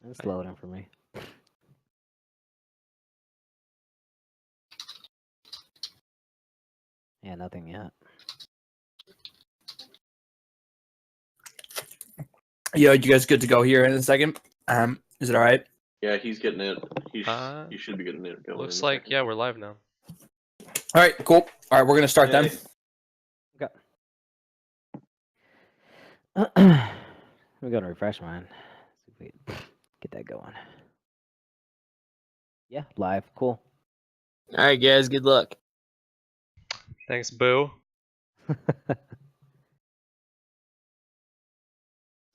It's loading for me. Yeah, nothing yet. Yo, you guys good to go here in a second? Is it all right? Yeah, he's getting it. He should be getting it going. Looks like, yeah, we're live now. All right, cool. All right, we're gonna start then. Okay. We're gonna refresh mine. See if we get that going. Yeah, live. Cool. All right, guys. Good luck. Thanks, Boo.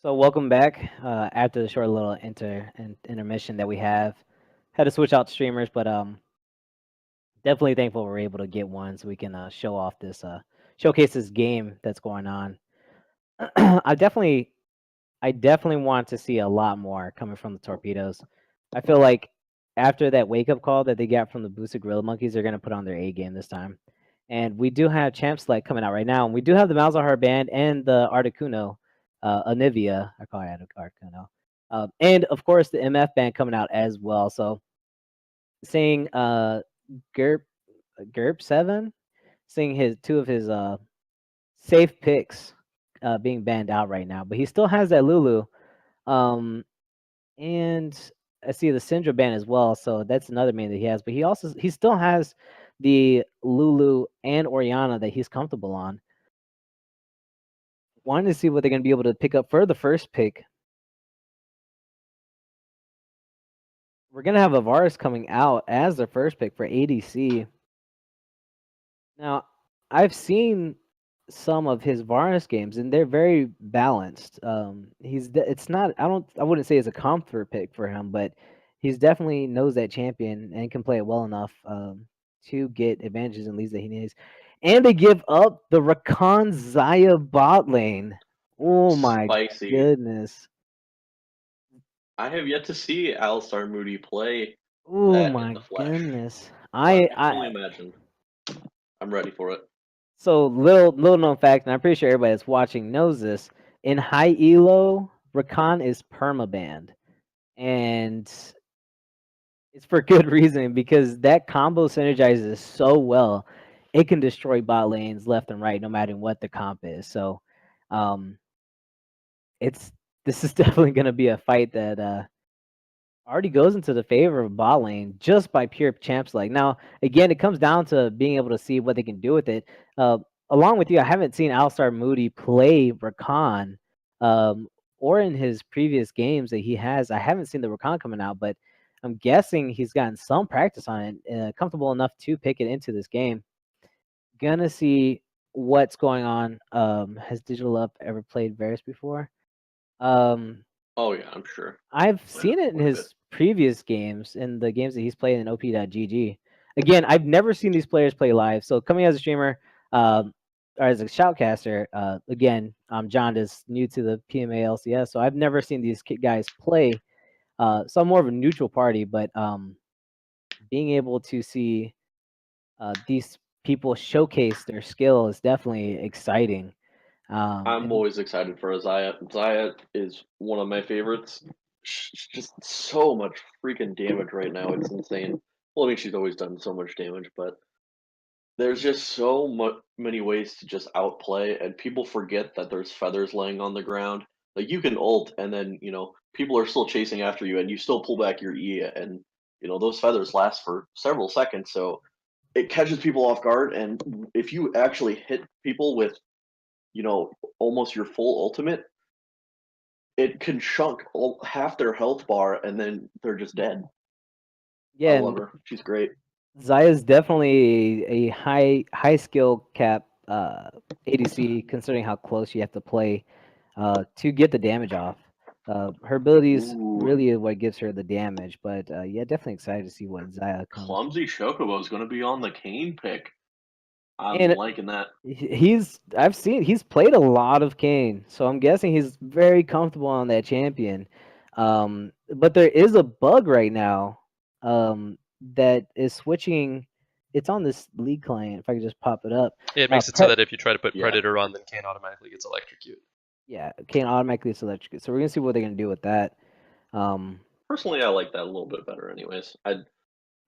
So welcome back. After the short little intermission that we have, had to switch out streamers, but definitely thankful we're able to get one so we can show off this showcase this game that's going on. I definitely want to see a lot more coming from the Torpedoes. I feel like after that wake up call that they got from the Boosted Gorilla Monkeys, they're gonna put on their A game this time. And we do have Champ Select coming out right now, and we do have the Malzahar band and the Articuno, Anivia, I call it Articuno, and of course the MF band coming out as well. So seeing Gerp7, seeing two of his safe picks being banned out right now, but he still has that Lulu, and I see the Syndra band as well, so that's another main that he has. But he still has the Lulu and Orianna that he's comfortable on. Wanting to see what they're going to be able to pick up for the first pick. We're going to have Avaris coming out as the first pick for ADC. Now, I've seen some of his Varus games, and they're very balanced. It's not. I wouldn't say it's a comfort pick for him, but he's definitely knows that champion and can play it well enough to get advantages and leads that he needs. And they give up the Rakan Zaya bot lane. Oh my goodness! I have yet to see Alistar Moody play. Oh my goodness! I can only imagine. I'm ready for it. So little known fact, and I'm pretty sure everybody that's watching knows this. In high elo, Rakan is permabanned, and it's for good reason because that combo synergizes so well. It can destroy bot lanes left and right, no matter what the comp is. So, this is definitely going to be a fight that already goes into the favor of bot lane just by pure champ select. Now, again, it comes down to being able to see what they can do with it. Along with you, I haven't seen Alistar Moody play Rakan, or in his previous games that he has. I haven't seen the Rakan coming out, but I'm guessing he's gotten some practice on it, comfortable enough to pick it into this game. Gonna see what's going on. Has Digital Up ever played Varus before? Oh yeah, I'm sure. I've seen it in his previous games, in the games that he's played in op.gg. Again, I've never seen these players play live. So coming as a streamer, or as a shoutcaster, again, I'm John, is new to the PMA LCS, so I've never seen these guys play. So I'm more of a neutral party, but being able to see these people showcase their skill is definitely exciting. I'm always excited for Zaya. Zaya is one of my favorites. She's just so much freaking damage right now. It's insane. Well, I mean, she's always done so much damage, but there's just so many ways to just outplay, and people forget that there's feathers laying on the ground. Like, you can ult, and then, people are still chasing after you, and you still pull back your E, and, those feathers last for several seconds, so it catches people off guard, and if you actually hit people with almost your full ultimate, it can chunk half their health bar, and then they're just dead. Yeah, I love her. She's great. Zaya's definitely a high skill cap ADC, considering how close you have to play to get the damage off. Her abilities really is what gives her the damage, but yeah, definitely excited to see what Zaya comes. Clumsy Chocobo is going to be on the Kane pick. I'm liking that. He's played a lot of Kane, so I'm guessing he's very comfortable on that champion. But there is a bug right now that is switching. It's on this League client. If I could just pop it up. Yeah, it makes it so that if you try to put Predator on, then Kane automatically gets electrocuted. Yeah, Kane automatically gets electrocuted. So we're gonna see what they're gonna do with that. personally, I like that a little bit better. Anyways, I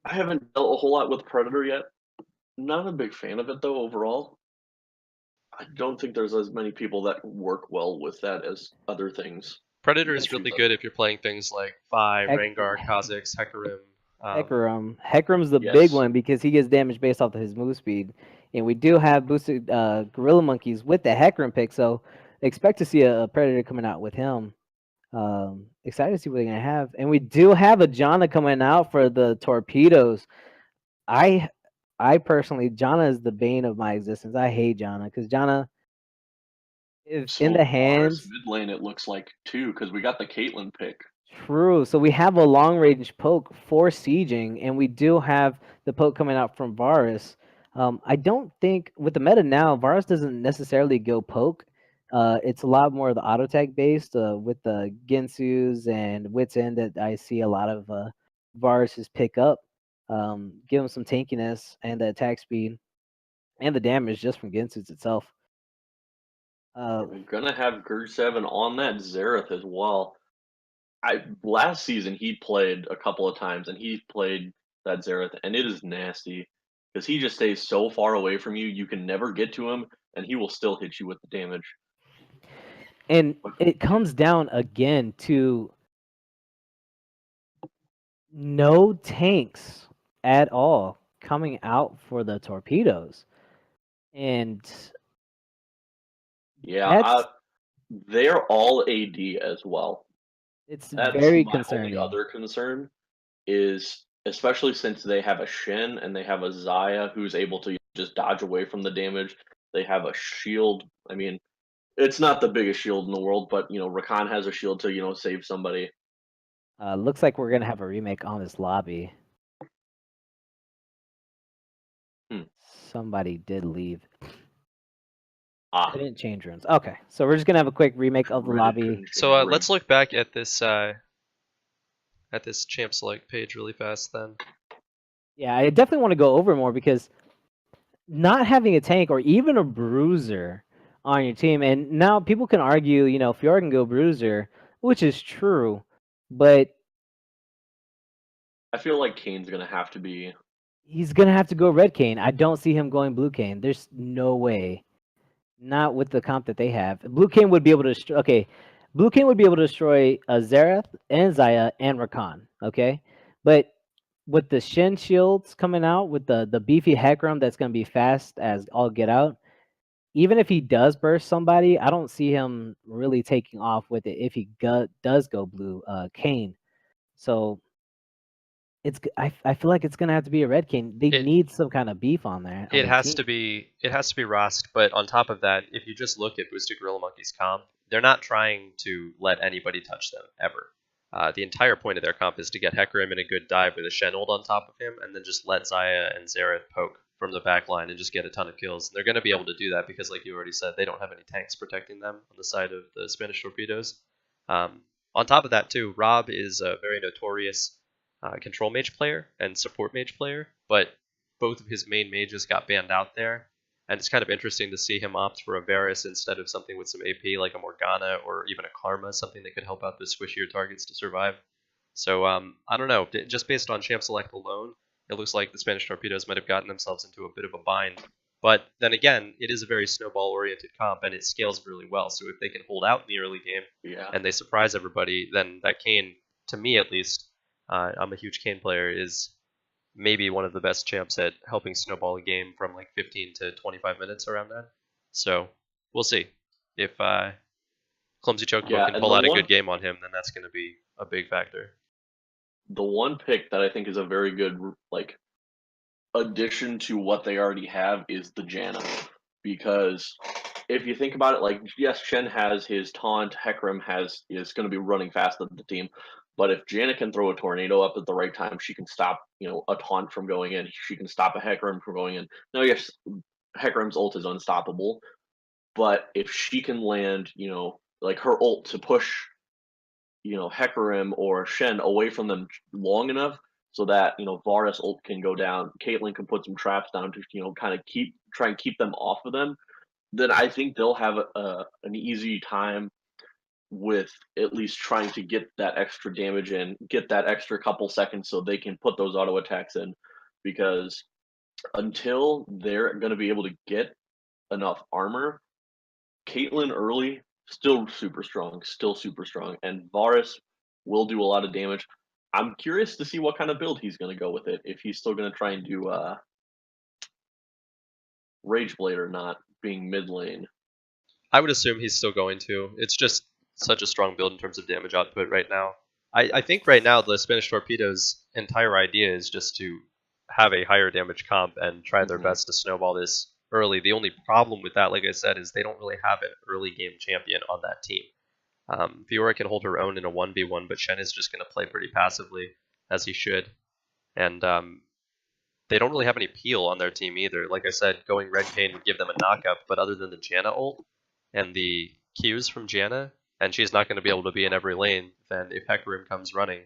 haven't dealt a whole lot with Predator yet. Not a big fan of it though overall. I don't think there's as many people that work well with that as other things. Predator is Against really each good other. if you're playing things like Vi, Heck- Rengar, Kha'Zix, Hecarim. Hecarim's the big Yes. one because he gets damage based off of his move speed, and we do have boosted Gorilla Monkeys with the Hecarim pick, so expect to see a Predator coming out with him. Excited to see what they're gonna have, and we do have a Janna coming out for the torpedoes. I personally, Janna is the bane of my existence. I hate Janna because Janna is So in the Varus hands. mid lane, it looks like too, because we got the Caitlyn pick. True. So we have a long range poke for sieging, and we do have the poke coming out from Varus. I don't think with the meta now, Varus doesn't necessarily go poke. It's a lot more of the auto tag based with the Gensus and Wits End that I see a lot of Varus's pick up. Give him some tankiness and the attack speed and the damage just from Gensus itself. We're gonna have Gurseven on that Xerath as well. Last season he played a couple of times and he played that Xerath and it is nasty because he just stays so far away from you. You can never get to him and he will still hit you with the damage. And it comes down again to no tanks at all coming out for the torpedoes. And Yeah, they're all AD as well. it's That's very my concerning. only other concern is especially since they have a Shen and they have a Xayah who's able to just dodge away from the damage. They have a shield. I mean, it's not the biggest shield in the world, but Rakan has a shield to save somebody. Looks like we're gonna have a remake on this lobby. Somebody did leave. Couldn't change rooms. Okay, so we're just gonna have a quick remake of the lobby. So let's look back at this champ select page really fast then. Yeah, I definitely want to go over more because not having a tank or even a bruiser on your team, and now people can argue, Fjord can go bruiser, which is true, but I feel like Kane's gonna have to be. he's gonna have to go red Kane. I don't see him going blue Kane. There's no way. Not with the comp that they have. Blue Kane would be able to Blue Kane would be able to destroy Xerath and Xayah and Rakan. Okay, but with the Shen shields coming out with the beefy Hecarim that's gonna be fast as all get out. Even if he does burst somebody, I don't see him really taking off with it if he does go blue Kane. So I feel like it's gonna have to be a red Kane. They need some kind of beef on there. It has to be Rost, but on top of that, if you just look at Boosted Gorilla Monkey's comp, they're not trying to let anybody touch them ever. The entire point of their comp is to get Hecarim in a good dive with a Shen ult on top of him, and then just let Xayah and Xerath poke from the back line and just get a ton of kills. And they're going to be able to do that because, like you already said, they don't have any tanks protecting them on the side of the Spanish torpedoes. On top of that, too, Rob is a very notorious control mage player and support mage player, but both of his main mages got banned out there, and it's kind of interesting to see him opt for a Varus instead of something with some AP like a Morgana or even a Karma, something that could help out the squishier targets to survive. So I don't know, just based on champ select alone, it looks like the Spanish torpedoes might have gotten themselves into a bit of a bind. But then again, it is a very snowball-oriented comp, and it scales really well. So if they can hold out in the early game and they surprise everybody, then that Kane, to me at least, I'm a huge Kane player, is maybe one of the best champs at helping snowball a game from like 15 to 25 minutes around that. So we'll see. If Clumsy Chocobo can pull out a good game on him, then that's going to be a big factor. The one pick that I think is a very good addition to what they already have is the Janna. Because if you think about it, yes, Shen has his taunt, Hecarim is going to be running fast at the team. But if Janna can throw a tornado up at the right time, she can stop, a taunt from going in. She can stop a Hecarim from going in. Now, yes, Hecarim's ult is unstoppable, but if she can land, her ult to push, Hecarim or Shen away from them long enough so that Varus ult can go down, Caitlyn can put some traps down to kind of try and keep them off of them, then I think they'll have an easy time with at least trying to get that extra damage in, get that extra couple seconds so they can put those auto attacks in, because until they're going to be able to get enough armor, Caitlyn early, still super strong, and Varus will do a lot of damage. I'm curious to see what kind of build he's going to go with it, if he's still going to try and do Rageblade or not, being mid lane. I would assume he's still going to. It's just such a strong build in terms of damage output right now. I think right now the Spanish Torpedo's entire idea is just to have a higher damage comp and try their best to snowball this early. The only problem with that, like I said, is they don't really have an early game champion on that team. Fiora can hold her own in a 1v1, but Shen is just going to play pretty passively, as he should. And they don't really have any peel on their team either. Like I said, going Red Pain would give them a knockup, but other than the Janna ult and the Qs from Janna, and she's not going to be able to be in every lane, then if Hecarim comes running,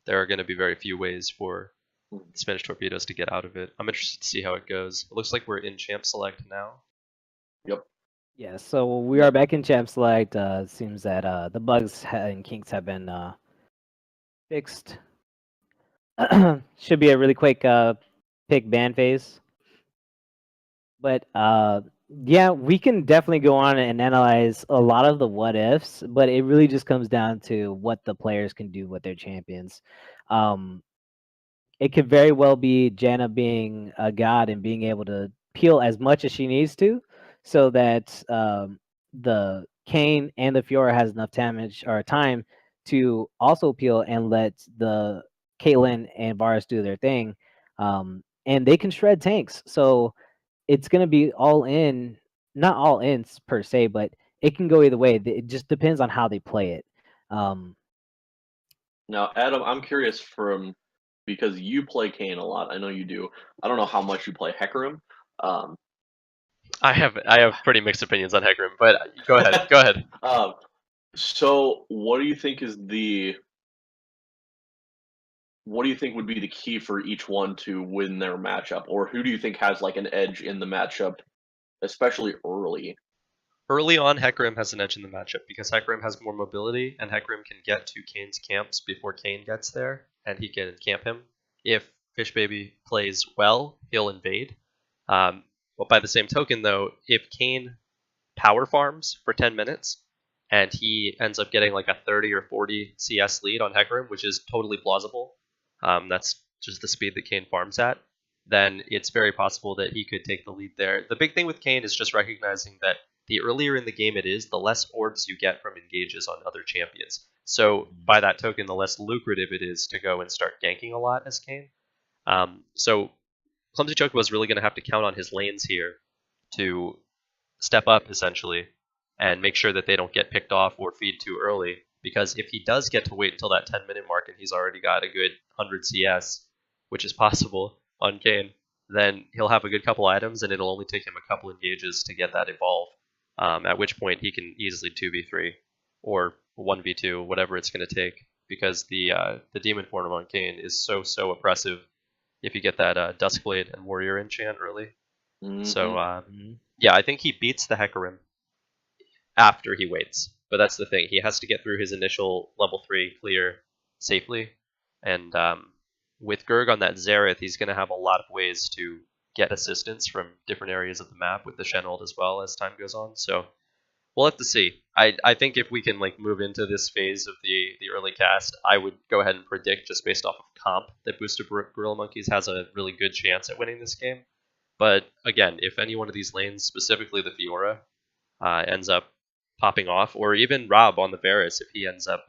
there are going to be very few ways for the Spanish Torpedoes to get out of it. I'm interested to see how it goes. It looks like we're in Champ Select now. Yep. Yeah, so we are back in Champ Select. It seems that the bugs and kinks have been fixed. Should be a really quick pick ban phase. But yeah, we can definitely go on and analyze a lot of the what ifs, but it really just comes down to what the players can do with their champions. It could very well be Janna being a god and being able to peel as much as she needs to, so that the Kayn and the Fiora has enough damage or time to also peel and let the Caitlyn and Varus do their thing, and they can shred tanks. So it's going to be all in, not all in per se, but it can go either way. It just depends on how they play it. Now, Adam, I'm curious because you play Kayn a lot. I know you do. I don't know how much you play Hecarim. I have pretty mixed opinions on Hecarim, but go ahead. Go ahead. So what do you think would be the key for each one to win their matchup, or who do you think has like an edge in the matchup, especially early? Early on, Hecarim has an edge in the matchup because Hecarim has more mobility, and Hecarim can get to Kayn's camps before Kayn gets there, and he can camp him. If Fishbaby plays well, he'll invade. But by the same token, though, if Kayn power farms for 10 minutes, and he ends up getting like a 30 or 40 CS lead on Hecarim, which is totally plausible, that's just the speed that Kayn farms at, then it's very possible that he could take the lead there. The big thing with Kayn is just recognizing that the earlier in the game it is, the less orbs you get from engages on other champions. So by that token, the less lucrative it is to go and start ganking a lot as Kayn. So Clumsy Chocobo is really going to have to count on his lanes here to step up, essentially, and make sure that they don't get picked off or feed too early. Because if he does get to wait until that 10-minute mark and he's already got a good 100 CS, which is possible on Kayn, then he'll have a good couple items and it'll only take him a couple engages to get that evolve, at which point he can easily 2v3 or 1v2, whatever it's going to take, because the Demon form on Kayn is so oppressive if you get that Duskblade and Warrior enchant early. So yeah, I think he beats the Hecarim after he waits. But that's the thing. He has to get through his initial level 3 clear safely. And with Gurg on that Xerath, he's going to have a lot of ways to get assistance from different areas of the map with the Shen ult as well as time goes on. So we'll have to see. I think if we can like move into this phase of the early cast, I would go ahead and predict, just based off of comp, that Boosted Gorilla Monkeys has a really good chance at winning this game. But again, if any one of these lanes, specifically the Fiora, ends up popping off, or even Rob on the Varus, if he ends up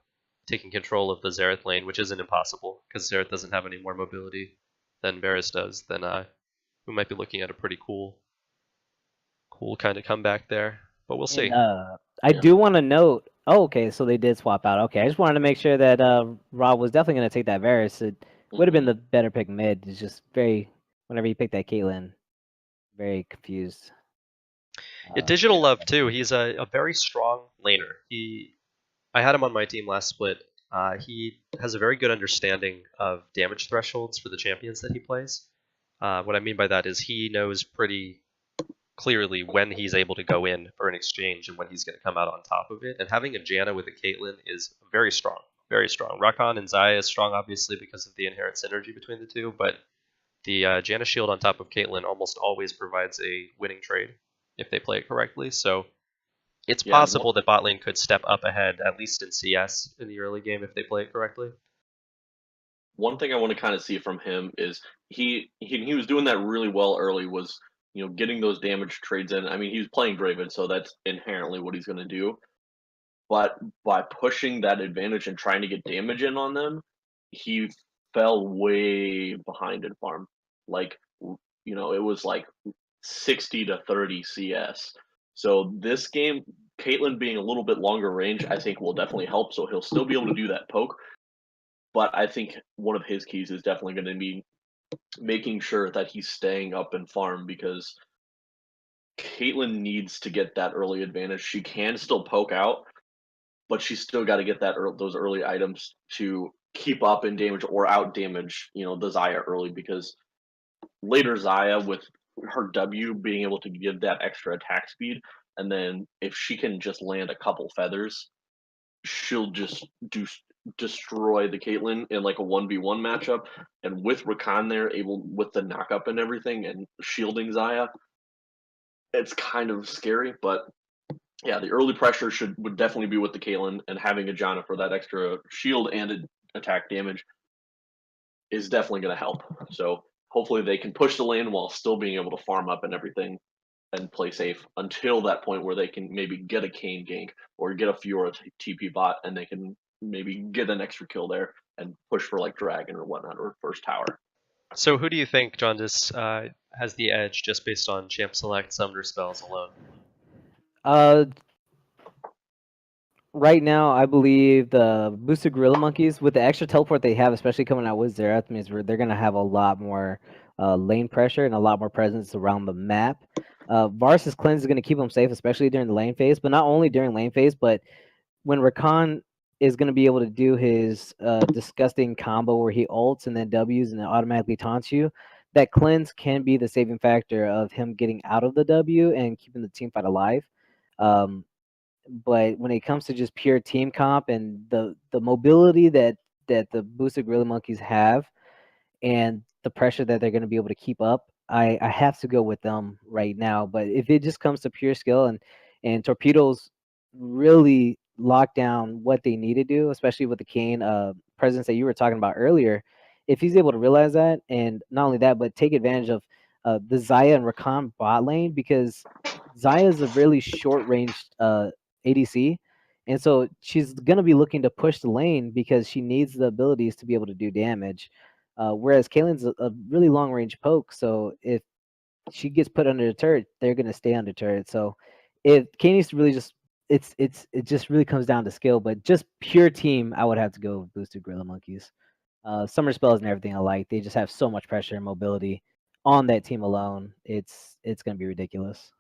taking control of the Xerath lane, which isn't impossible, because Xerath doesn't have any more mobility than Varus does, then we might be looking at a pretty cool kind of comeback there. But we'll see. And, I do want to note. Oh, okay, so they did swap out. Okay, I just wanted to make sure that Rob was definitely going to take that Varus. It would have been the better pick mid. It's just whenever he picked that Caitlyn, very confused. Digital Love too. He's a very strong laner. I had him on my team last split. He has a very good understanding of damage thresholds for the champions that he plays. What I mean by that is he knows pretty clearly when he's able to go in for an exchange and when he's going to come out on top of it. And having a Janna with a Caitlyn is very strong, very strong. Rakan and Xayah is strong, obviously, because of the inherent synergy between the two, but the Janna shield on top of Caitlyn almost always provides a winning trade if they play it correctly. So it's possible that bot lane could step up ahead, at least in CS in the early game if they play it correctly. One thing I want to kind of see from him is he was doing that really well early, was getting those damage trades in. I mean, he was playing Draven, so that's inherently what he's going to do. But by pushing that advantage and trying to get damage in on them, he fell way behind in farm. Like, it was like 60 to 30 CS. So this game, Caitlyn being a little bit longer range, I think will definitely help. So he'll still be able to do that poke. But I think one of his keys is definitely going to be making sure that he's staying up in farm, because Caitlyn needs to get that early advantage. She can still poke out, but she's still got to get those early items to keep up in damage or out damage, the Xayah early, because later Xayah with her W being able to give that extra attack speed, and then if she can just land a couple feathers, she'll just destroy the Caitlyn in like a 1v1 matchup. And with Rakan there, able with the knock-up and everything and shielding Xayah, it's kind of scary. But yeah, the early pressure would definitely be with the Caitlyn, and having a Janna for that extra shield and attack damage is definitely going to help. So hopefully they can push the lane while still being able to farm up and everything and play safe until that point where they can maybe get a Kayn gank or get a Fiora TP bot, and they can maybe get an extra kill there and push for like Dragon or whatnot, or first tower. So who do you think, Jaundice, has the edge just based on champ select summoner spells alone? Right now, I believe the boosted Gorilla Monkeys, with the extra teleport they have, especially coming out with Xerath, means they're going to have a lot more lane pressure and a lot more presence around the map. Varus' cleanse is going to keep them safe, especially during the lane phase, but not only during lane phase, but when Rakan is going to be able to do his disgusting combo where he ults and then Ws and then automatically taunts you, that cleanse can be the saving factor of him getting out of the W and keeping the team fight alive. But when it comes to just pure team comp and the mobility that the boosted Gorilla Monkeys have and the pressure that they're going to be able to keep up, I have to go with them right now. But if it just comes to pure skill and Torpedoes really lock down what they need to do, especially with the Kayn presence that you were talking about earlier, if he's able to realize that, and not only that, but take advantage of the Xayah and Rakan bot lane, because Xayah is a really short-ranged ADC, and so she's going to be looking to push the lane because she needs the abilities to be able to do damage. Whereas Caitlyn's a really long-range poke, so if she gets put under the turret, they're going to stay under turret. So if Kayn needs to really just it just really comes down to skill, but just pure team, I would have to go with boosted Gorilla Monkeys. Summer spells and everything alike, they just have so much pressure and mobility on that team alone. It's going to be ridiculous.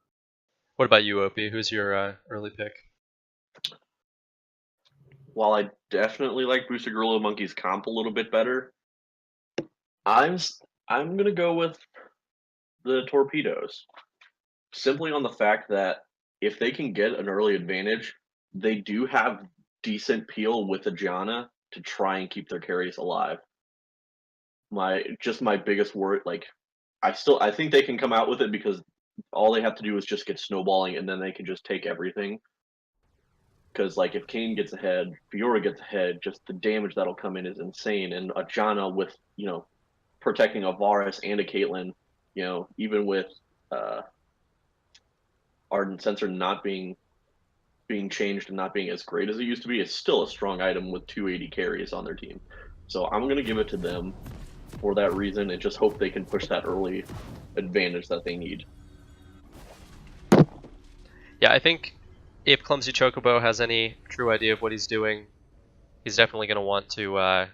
What about you, Opie? Who's your early pick? While I definitely like boosted Gorilla Monkeys comp a little bit better, I'm gonna go with the Torpedoes, simply on the fact that if they can get an early advantage, they do have decent peel with a Janna to try and keep their carries alive. My biggest worry, like I think they can come out with it, because all they have to do is just get snowballing, and then they can just take everything. Because like if Kayn gets ahead, Fiora gets ahead, just the damage that'll come in is insane. And a Janna with protecting a Varus and a Caitlyn, even with Ardent Sensor not being changed and not being as great as it used to be, it's still a strong item with 280 carries on their team. So I'm going to give it to them for that reason, and just hope they can push that early advantage that they need. Yeah, I think if Clumsy Chocobo has any true idea of what he's doing, he's definitely going to want to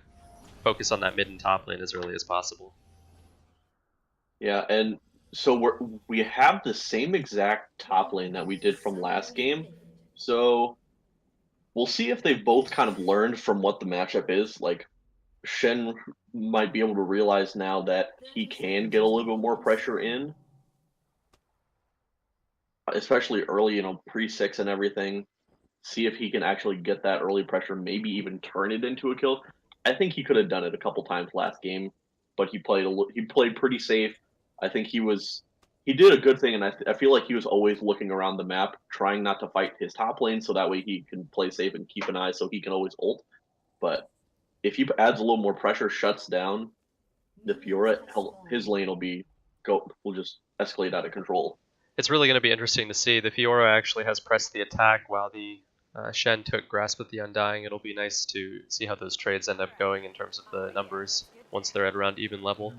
focus on that mid and top lane as early as possible. Yeah, and so we have the same exact top lane that we did from last game. So we'll see if they've both kind of learned from what the matchup is. Like, Shen might be able to realize now that he can get a little bit more pressure in. especially early, pre-6 and everything. See if he can actually get that early pressure, maybe even turn it into a kill. I think he could have done it a couple times last game, but he played pretty safe. I think he did a good thing, and I feel like he was always looking around the map, trying not to fight his top lane, so that way he can play safe and keep an eye, so he can always ult. But if he adds a little more pressure, shuts down the Fiora, his lane will just escalate out of control. It's really going to be interesting to see. The Fiora actually has pressed the attack while the Shen took grasp of the Undying. It'll be nice to see how those trades end up going in terms of the numbers once they're at around even level,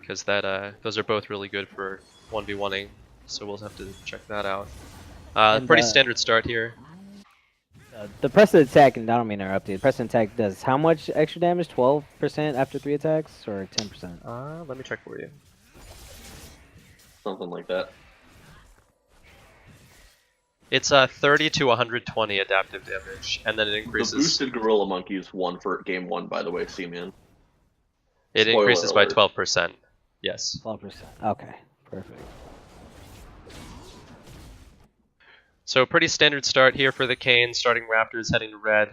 because those are both really good for 1v1ing, so we'll have to check that out. Pretty standard start here. The pressing attack, and I don't mean to interrupt you, the pressing attack does how much extra damage? 12% after 3 attacks, or 10%? Let me check for you. Something like that. It's 30 to 120 adaptive damage, and then it increases. The boosted Gorilla Monkeys won for game 1, by the way, C-Man. It Spoiler increases by alert. 12%. Yes. 12%. Okay, perfect. So pretty standard start here for the Kayn, starting Raptors, heading to red.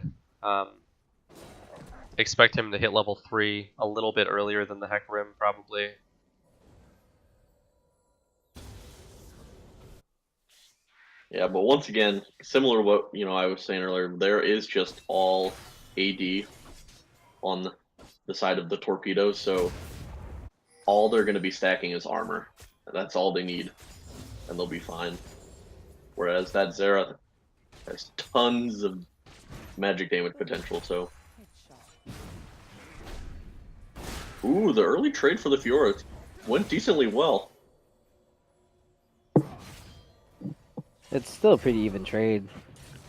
Expect him to hit level 3 a little bit earlier than the Hecarim, probably. Yeah, but once again, similar to what I was saying earlier, there is just all AD on the side of the torpedoes, so all they're going to be stacking is armor. That's all they need, and they'll be fine. Whereas that Xerath has tons of magic damage potential, so... Ooh, the early trade for the Fiora went decently well. It's still a pretty even trade.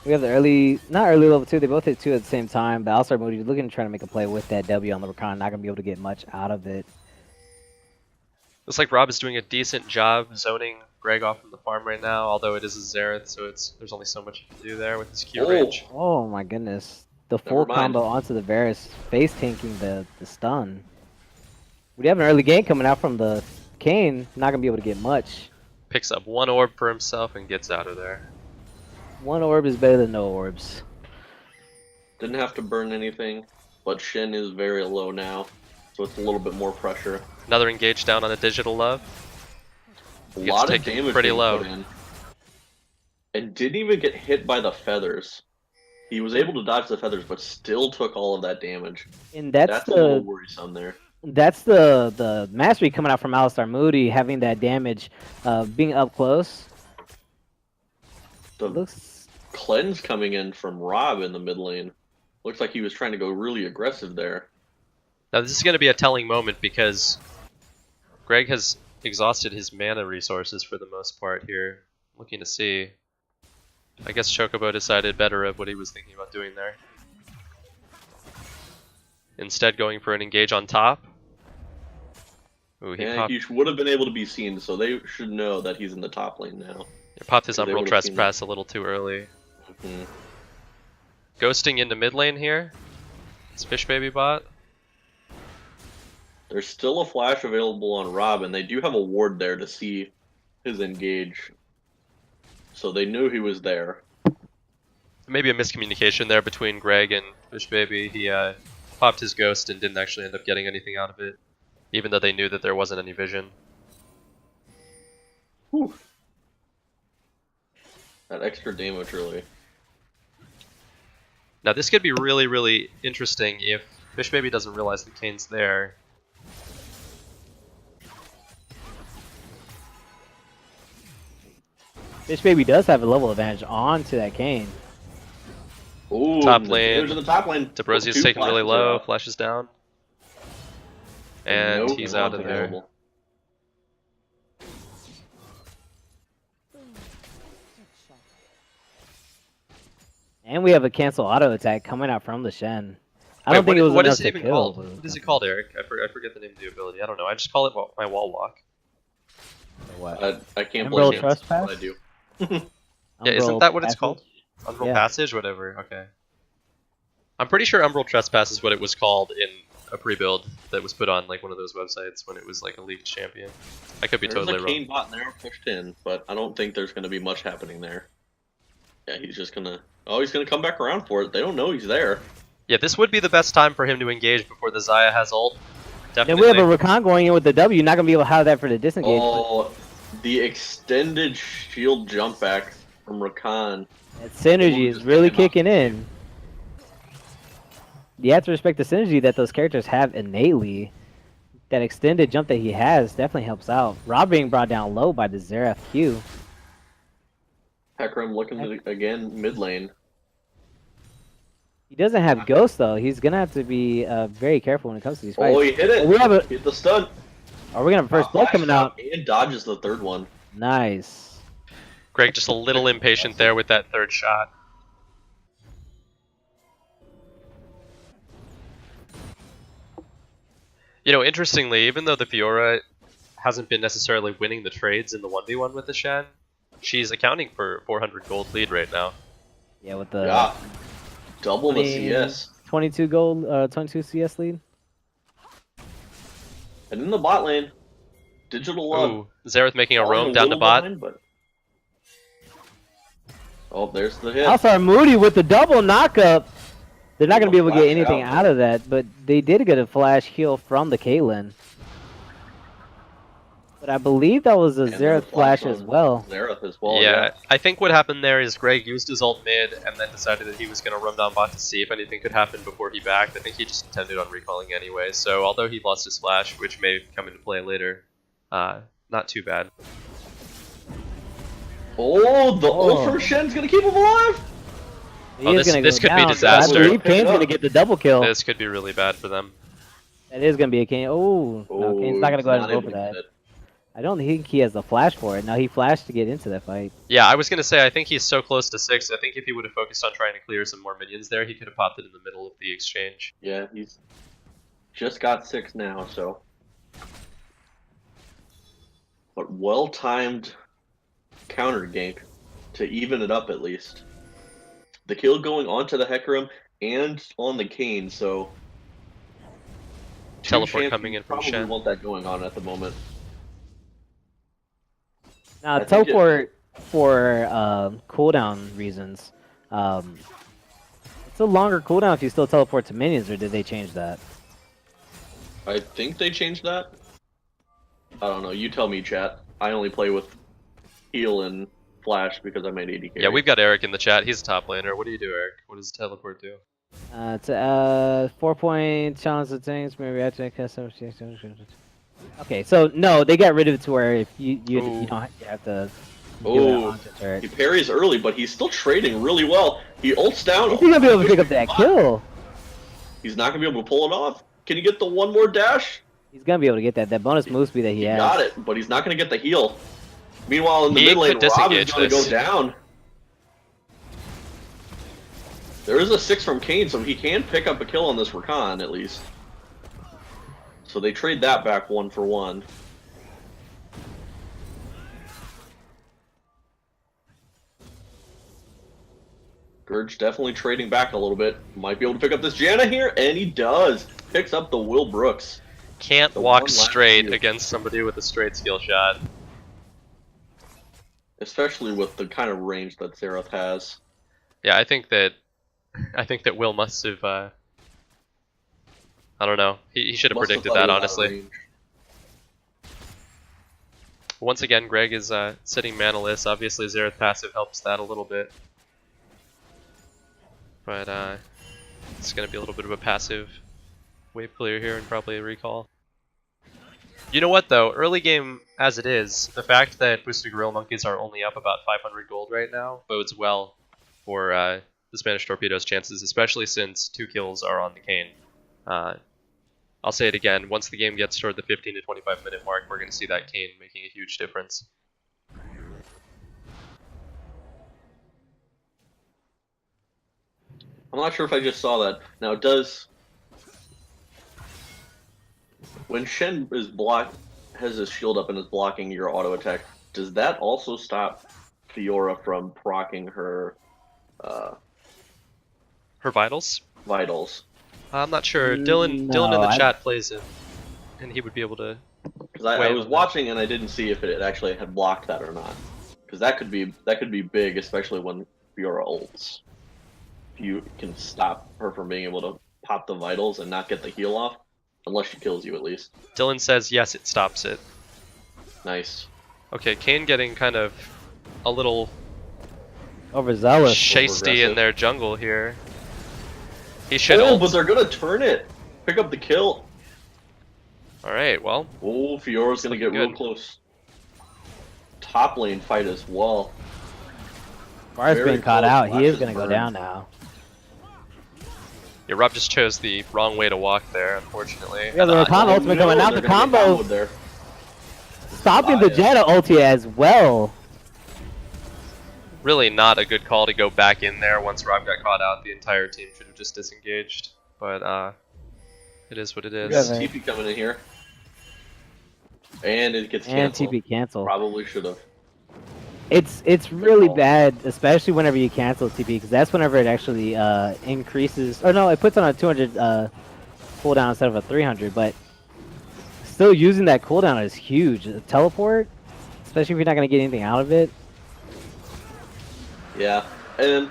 We have the not early level 2, they both hit 2 at the same time, but All-Star Moody looking to try to make a play with that W on the Rakan, not going to be able to get much out of it. Looks like Rob is doing a decent job zoning Greg off from the farm right now, although it is a Xerath, so there's only so much you can do there with his Q range. Oh my goodness. The full combo onto the Varus, face tanking the stun. We have an early game coming out from the Kayn, not going to be able to get much. Picks up 1 orb for himself and gets out of there. 1 orb is better than no orbs. Didn't have to burn anything, but Shen is very low now, so it's a little bit more pressure. Another engage down on a digital love. A lot of damage pretty low. put in. And didn't even get hit by the feathers. He was able to dodge the feathers, but still took all of that damage. And that's a little worrisome there. That's the mastery coming out from Alistar Moody, having that damage, being up close. The cleanse coming in from Rob in the mid lane. Looks like he was trying to go really aggressive there. Now this is going to be a telling moment because Greg has exhausted his mana resources for the most part here. Looking to see. I guess Chocobo decided better of what he was thinking about doing there. Instead going for an engage on top. Ooh, he would have been able to be seen, so they should know that he's in the top lane now. He popped his Umbral Trespass a little too early. Mm-hmm. Ghosting into mid lane here. It's Fish Baby bot. There's still a flash available on Rob, and they do have a ward there to see his engage. So they knew he was there. Maybe a miscommunication there between Greg and Fish Baby. He popped his ghost and didn't actually end up getting anything out of it, even though they knew that there wasn't any vision. Whew. That extra damage, really. Now this could be really, really interesting if Fish Baby doesn't realize the Kayn's there. Fish Baby does have a level advantage onto that Kayn. Ooh, top lane. In the top lane. Debrosius taken really low, flashes down. And he's out of there. Available. And we have a cancel auto attack coming out from the Shen. I don't think it was what enough is it to even kill. called? What is it called, Eric? I forget the name of the ability. I don't know. I just call it my wall walk. What? I can't Umbral believe Trespass? what I do. Yeah, isn't that what it's Passage? called? Umbral Yeah. Passage, whatever. Okay. I'm pretty sure Umbral Trespass is what it was called in a pre-build that was put on like one of those websites when it was like a league champion. I could be There's totally a wrong. Kane bot there pushed in, but I don't think there's going to be much happening there. Yeah, he's just going to... Oh, he's going to come back around for it. They don't know he's there. Yeah, this would be the best time for him to engage before the Xayah has ult. Then Definitely. we have a Rakan going in with the W. You're not gonna be able to have that for the disengage. Oh, the extended shield jump back from Rakan. That synergy is really kicking in. You have to respect the synergy that those characters have innately. That extended jump that he has definitely helps out. Rob being brought down low by the Xerath Q. Hecarim looking to, again, mid lane. He doesn't have Ghost though. He's gonna have to be very careful when it comes to these fights. Oh, he hit it! We have a. Hit the stun! Are we gonna have a first blood coming out? And dodges the third one. Nice. Greg just a little impatient there with that third shot. You know, interestingly, even though the Fiora hasn't been necessarily winning the trades in the 1v1 with the Shen, she's accounting for 400 gold lead right now. Yeah, with the Yeah. Double the CS. 22 gold, 22 CS lead. And in the bot lane, Digital Love. Ooh, Xerath making a roam falling down the little bot. behind, but... Oh, there's the hit. Also, Moody with the double knockup. They're not going to be able to get Flash anything out of that, but they did get a flash heal from the Caitlyn. But I believe that was a And Xerath the flash on as well. Xerath as well. Yeah, I think what happened there is Greg used his ult mid and then decided that he was going to roam down bot to see if anything could happen before he backed. I think he just intended on recalling anyway, so although he lost his flash, which may come into play later, not too bad. Oh, the ult from Shen's gonna keep him alive. He Oh, is this- gonna this go could be down, but disaster. I believe Kane's going to get the double kill. This could be really bad for them. That is going to be a Kane. Oh, no, Kane's not going to go ahead and go for that. I don't think he has the flash for it. No, he flashed to get into that fight. Yeah, I was going to say, I think he's so close to 6, I think if he would have focused on trying to clear some more minions there, he could have popped it in the middle of the exchange. Yeah, he's just got 6 now, so. But well-timed counter gank to even it up at least. The kill going onto the Hecarim and on the Kane, so. Teleport coming in from probably Shen. want that going on at the moment. Now, I think teleport for cooldown reasons. It's a longer cooldown if you still teleport to minions, or did they change that? I think they changed that. I don't know. You tell me, chat. I only play with heal and flash because I made 80 carry. Yeah, we've got Eric in the chat. He's a top laner. What do you do, Eric? What does teleport do? It's a 4-point challenge of things. Maybe I take custom. Okay, so no, they got rid of it to where if you don't have to. Oh, he parries early, but he's still trading really well. He ults down. He's gonna be able to pick up that kill. He's not gonna be able to pull it off. Can he get the one more dash? He's gonna be able to get that bonus move speed that he has. Got it, but he's not gonna get the heal. Meanwhile, in the He mid lane, could Rob is disengage gonna go this. down. There is a 6 from Kane, so he can pick up a kill on this Rakan at least. So they trade that back 1 for 1. Gurge definitely trading back a little bit. Might be able to pick up this Janna here, and he does. Picks up the Will Brooks. Can't The walk one last straight few. against somebody with a straight skill shot. Especially with the kind of range that Xerath has. Yeah, I think that Will must have. I don't know. He should have Must predicted thought he that, was out of honestly. range. Once again, Greg is sitting manaless. Obviously, Xerath passive helps that a little bit. But it's going to be a little bit of a passive wave clear here and probably a recall. You know what, though? Early game as it is, the fact that Boosted Gorilla Monkeys are only up about 500 gold right now bodes well for the Spanish Torpedo's chances, especially since 2 kills are on the Kane. I'll say it again, once the game gets toward the 15 to 25 minute mark, we're going to see that Kane making a huge difference. I'm not sure if I just saw that. Now, does... When Shen is has his shield up and is blocking your auto attack, does that also stop Fiora from proccing her Her vitals? vitals? I'm not sure. Dylan in No, the chat plays it, and he would be able to. Because I Wait was on that. watching and I didn't see if it actually had blocked that or not. Because that could be big, especially when Fiora ults. If you can stop her from being able to pop the vitals and not get the heal off, unless she kills you at least. Dylan says yes, it stops it. Nice. Okay, Kane getting kind of a little Overzealous. shasty in their jungle here. He should Oh, ult. but they're gonna turn it. Pick up the kill. All right, well, Oh, Fiora's gonna get looking real good. close. Top lane fight as well. Bars Very being caught close. out. He Watch is his going to go burn. down now. Yeah, Rob just chose the wrong way to walk there, unfortunately. Yeah, the Rakan Oh, ultimate no, coming out. they're The gonna get combo comboed there. stopping the yeah. Jetta ulti as well. Really not a good call to go back in there once Rob got caught out. The entire team should have just disengaged. But it is what it We is. got TP coming in here. And it gets And canceled. TP cancel. Probably should have. It's really call. bad, especially whenever you cancel TP, because that's whenever it actually increases. Or no, it puts on a 200 cooldown instead of a 300. But still using that cooldown is huge. A teleport, especially if you're not going to get anything out of it. Yeah, and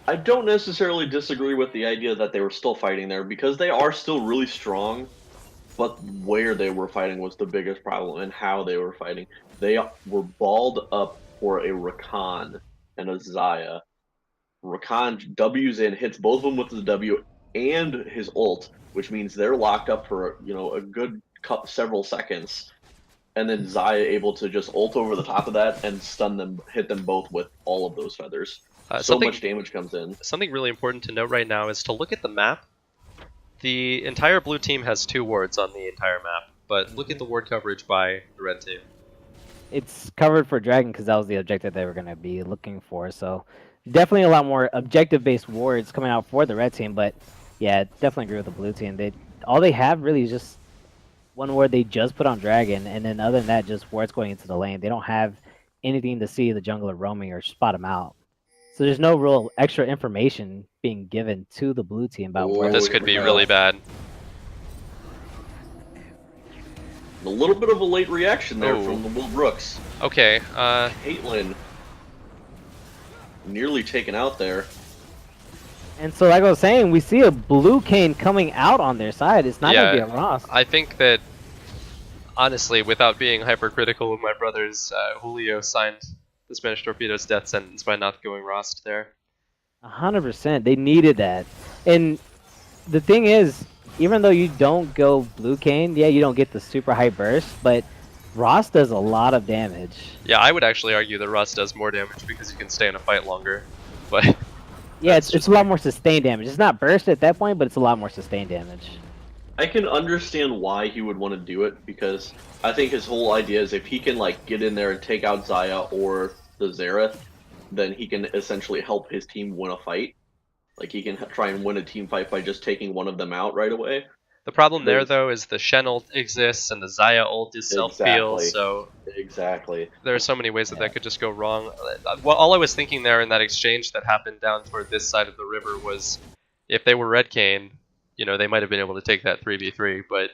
I don't necessarily disagree with the idea that they were still fighting there because they are still really strong, but where they were fighting was the biggest problem and how they were fighting. They were balled up for a Rakan and a Xayah. Rakan W's in, hits both of them with the W and his ult, which means they're locked up for a good several seconds. And then Xayah able to just ult over the top of that and stun them, hit them both with all of those feathers. So much damage comes in. Something really important to note right now is to look at the map. The entire blue team has 2 wards on the entire map, but look at the ward coverage by the red team. It's covered for Dragon because that was the objective they were going to be looking for. So definitely a lot more objective-based wards coming out for the red team. But yeah, definitely agree with the blue team. All they have really is just one ward they just put on Dragon, and then other than that, just wards going into the lane. They don't have anything to see the jungler roaming or spot him out. So there's no real extra information being given to the blue team about where This could be really bad. A little bit of a late reaction there Ooh. from the Will Brooks. Okay, Caitlyn nearly taken out there. And so, like I was saying, we see a blue Kane coming out on their side. It's not going to be a Ross. I think that, honestly, without being hypercritical of my brothers, Julio signed the Spanish Torpedo's death sentence by not going Rost there. 100%. They needed that. And the thing is, even though you don't go blue Kane, yeah, you don't get the super high burst, but Ross does a lot of damage. Yeah, I would actually argue that Rost does more damage because he can stay in a fight longer. But yeah, it's a lot more sustained damage. It's not burst at that point, but it's a lot more sustained damage. I can understand why he would want to do it because I think his whole idea is if he can like get in there and take out Xayah or the Xerath, then he can essentially help his team win a fight. Like he can try and win a team fight by just taking one of them out right away. the problem there, though, is the Shen ult exists and the Xayah ult is self-heal, Exactly. so Exactly. there are so many ways that could just go wrong. Well, all I was thinking there in that exchange that happened down toward this side of the river was if they were Red Kane, they might have been able to take that 3v3, but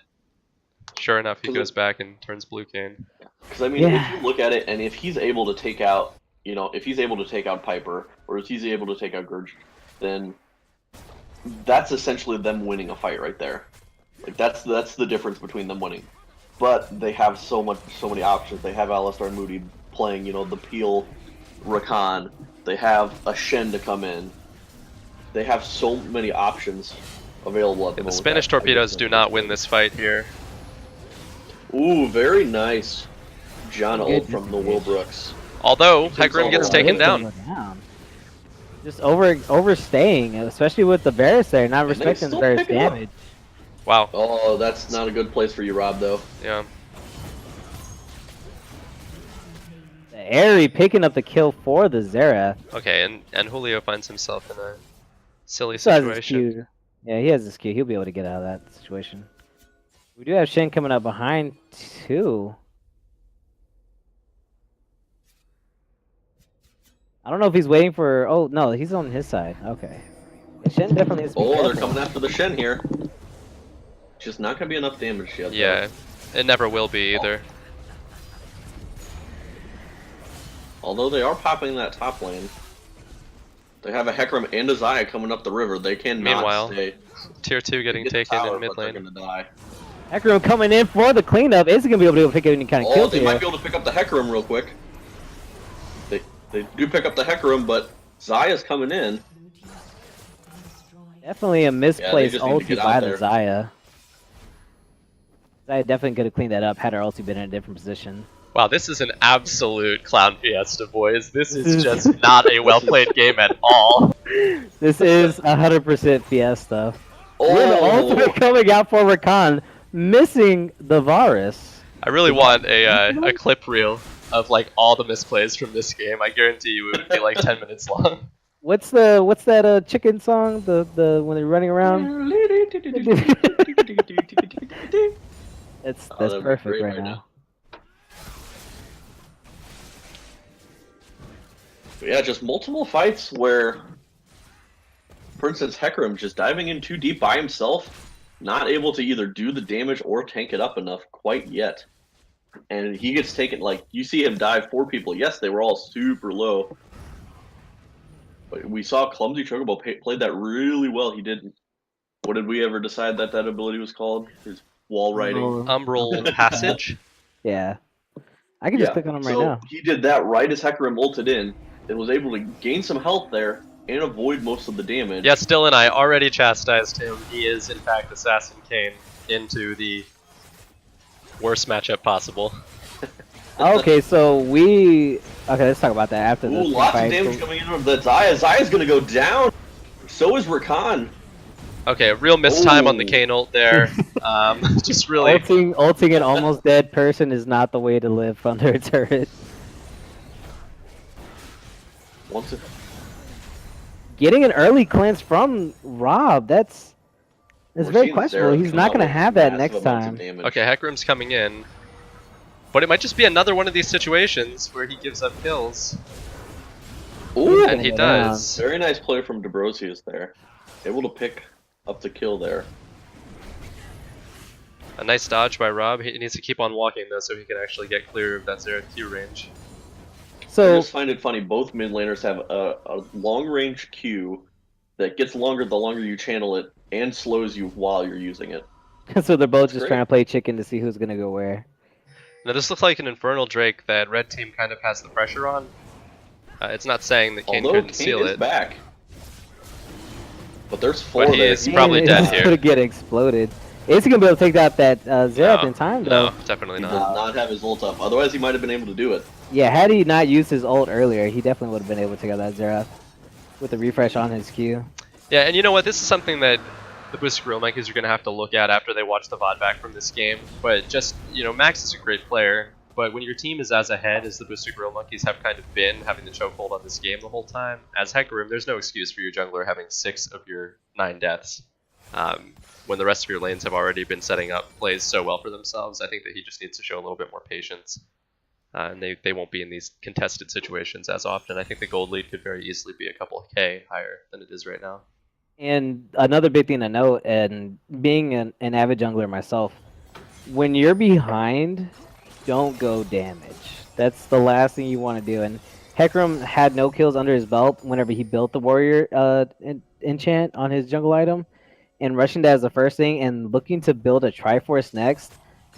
sure enough, he goes back and turns Blue Kane. Because I mean, if you look at it, and if he's able to take out, if he's able to take out Piper, or if he's able to take out Gurge, then that's essentially them winning a fight right there. Like that's the difference between them winning. But they have so many options. They have Alistar and Moody playing, the Peel, Rakan. They have a Shen to come in. They have so many options available at the moment. The Spanish Torpedoes do not win this fight here. Ooh, very nice. John ult from the Will Brooks. Although, Hecarim gets taken down. Just overstaying, especially with the Varus there, not respecting the Varus damage. Wow. Oh, that's not a good place for you, Rob, though. Yeah. The Aerie picking up the kill for the Xerath. Okay, and Julio finds himself in a silly He has his situation. Q. Yeah, he has his Q. He'll be able to get out of that situation. We do have Shen coming up behind, too. I don't know if he's waiting for... Oh, no, he's on his side. Okay. The Shen definitely is. Oh, they're coming after the Shen here. Just not gonna be enough damage yet. Yeah, it never will be either. Although they are popping that top lane. They have a Hecarim and a Xayah coming up the river. They cannot Meanwhile, stay. Tier 2 getting They get the taken tower, in mid but they're lane. gonna die. Hecarim coming in for the cleanup. Is he gonna be able to pick up any kind of Oh, kills they here? might be able to pick up the Hecarim real quick. They do pick up the Hecarim, but Xayah's coming in. Definitely a misplaced just need to ulti get by out the there. Xayah. Xayah definitely could have cleaned that up had her ulti been in a different position. Wow, this is an absolute clown fiesta, boys. This is just not a well-played game at all. This is 100% Fiesta. Oh, With the ultimate coming out for Rakan, missing the Varus. I really want a clip reel of like all the misplays from this game. I guarantee you it would be like 10 minutes long. What's that chicken song? The when they're running around? That's that'd be perfect great right now. But yeah, just multiple fights where, for instance, Hecarim just diving in too deep by himself, not able to either do the damage or tank it up enough quite yet. And he gets taken, like, you see him dive 4 people. Yes, they were all super low. But we saw Clumsy Chocobo played that really well. He did. What did we ever decide that ability was called? His wall riding. Umbral Passage. Yeah. I can just click on him right now. He did that right as Hecarim ulted in, and was able to gain some health there and avoid most of the damage. Yes, Dylan, I already chastised him. He is, in fact, Assassin Kane into the worst matchup possible. Okay, so okay, let's talk about that after Ooh, the lots fight. of damage coming in from the Xayah. Xayah's gonna go down. So is Rakan. Okay, real mistime on the Kane ult there. Just really... Ulting an almost dead person is not the way to live under a turret. Getting an early cleanse from Rob, that's very questionable. He's not going to have that next time. Okay, Hecarim's coming in. But it might just be another one of these situations where he gives up kills. Ooh, and he does. Very nice play from Dobrosius there. Able to pick up the kill there. A nice dodge by Rob. He needs to keep on walking though so he can actually get clear of that Xerath Q range. So I just find it funny, both mid laners have a long range Q that gets longer the longer you channel it and slows you while you're using it. So they're both just trying to play chicken to see who's going to go where. Now this looks like an Infernal Drake that red team kind of has the pressure on. It's not saying that Kane couldn't seal it. Back. But there's 4 but he there. is probably dead here. He's going to get exploded. Is he going to be able to take out that Xerath in time though? No, definitely He not. does not have his ult up. Otherwise he might have been able to do it. Yeah, had he not used his ult earlier, he definitely would have been able to take out that Xerath with the refresh on his Q. Yeah, and you know what? This is something that the Boosted Gorilla Monkeys are going to have to look at after they watch the VOD back from this game. But just, you know, Max is a great player, but when your team is as ahead as the Boosted Gorilla Monkeys have kind of been, having the chokehold on this game the whole time, as Hecarim, there's no excuse for your jungler having 6 of your 9 deaths. When the rest of your lanes have already been setting up plays so well for themselves, I think that he just needs to show a little bit more patience. And they won't be in these contested situations as often. I think the gold lead could very easily be a couple K higher than it is right now. And another big thing to note, and being an avid jungler myself, when you're behind, don't go damage. That's the last thing you want to do. And Hecarim had no kills under his belt whenever he built the warrior enchant on his jungle item. And rushing that as the first thing and looking to build a Triforce next,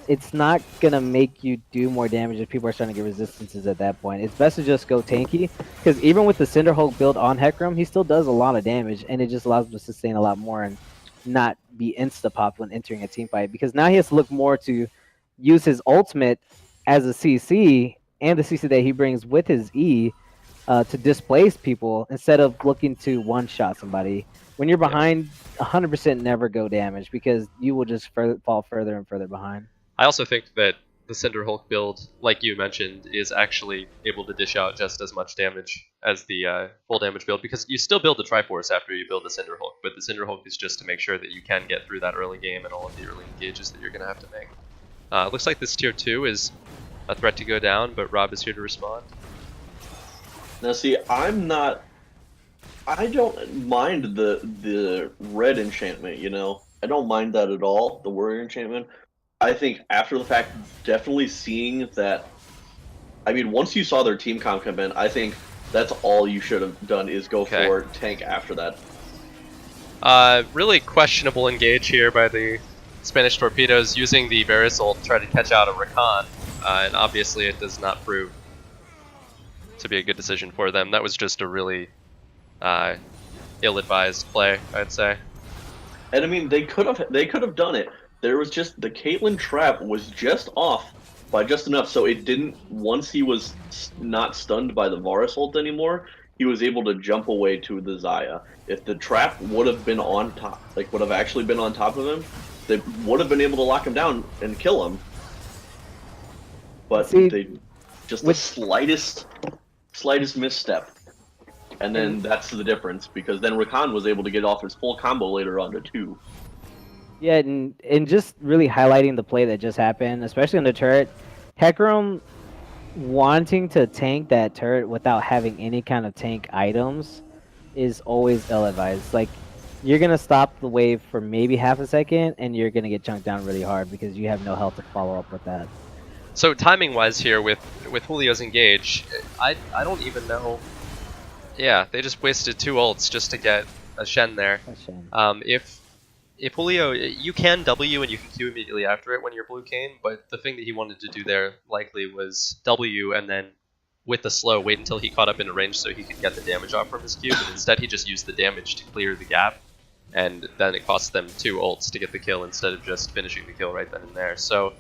it's not going to make you do more damage if people are starting to get resistances at that point. It's best to just go tanky, because even with the Cinderhulk build on Hecarim, he still does a lot of damage, and it just allows him to sustain a lot more and not be insta-popped when entering a team fight, because now he has to look more to use his ultimate as a CC, and the CC that he brings with his E to displace people, instead of looking to one-shot somebody. When you're behind, 100% never go damage, because you will just fall further and further behind. I also think that the Cinderhulk build, like you mentioned, is actually able to dish out just as much damage as the full damage build, because you still build the Triforce after you build the Cinderhulk, but the Cinderhulk is just to make sure that you can get through that early game and all of the early engages that you're going to have to make. Looks like this tier 2 is a threat to go down, but Rob is here to respond. Now see, I I don't mind the red enchantment, you know. I don't mind that at all, the warrior enchantment. I think after the fact, definitely seeing that. I mean, once you saw their team comp come in, I think that's all you should have done is go Okay. for tank after that. Really questionable engage here by the Spanish Torpedoes using the Varus ult to try to catch out a Rakan, and obviously it does not prove to be a good decision for them. That was just a really ill-advised play, I'd say. And I mean, they could have done it. There was just the Caitlyn trap was just off by just enough, so it didn't. Once he was not stunned by the Varus ult anymore, he was able to jump away to the Xayah. If the trap would have been on top, like would have actually been on top of him, they would have been able to lock him down and kill him. But See, they just the slightest misstep. And then that's the difference, because then Rakan was able to get off his full combo later on to 2. Yeah, and just really highlighting the play that just happened, especially on the turret. Hecarim wanting to tank that turret without having any kind of tank items is always ill-advised. Like, you're going to stop the wave for maybe half a second, and you're going to get chunked down really hard because you have no health to follow up with that. So timing-wise here with Julio's engage, I don't even know. Yeah, they just wasted 2 ults just to get a Shen there. If Julio, you can W and you can Q immediately after it when you're blue Kayn, but the thing that he wanted to do there likely was W and then with the slow wait until he caught up into range so he could get the damage off from his Q, but instead he just used the damage to clear the gap, and then it cost them 2 ults to get the kill instead of just finishing the kill right then and there. So,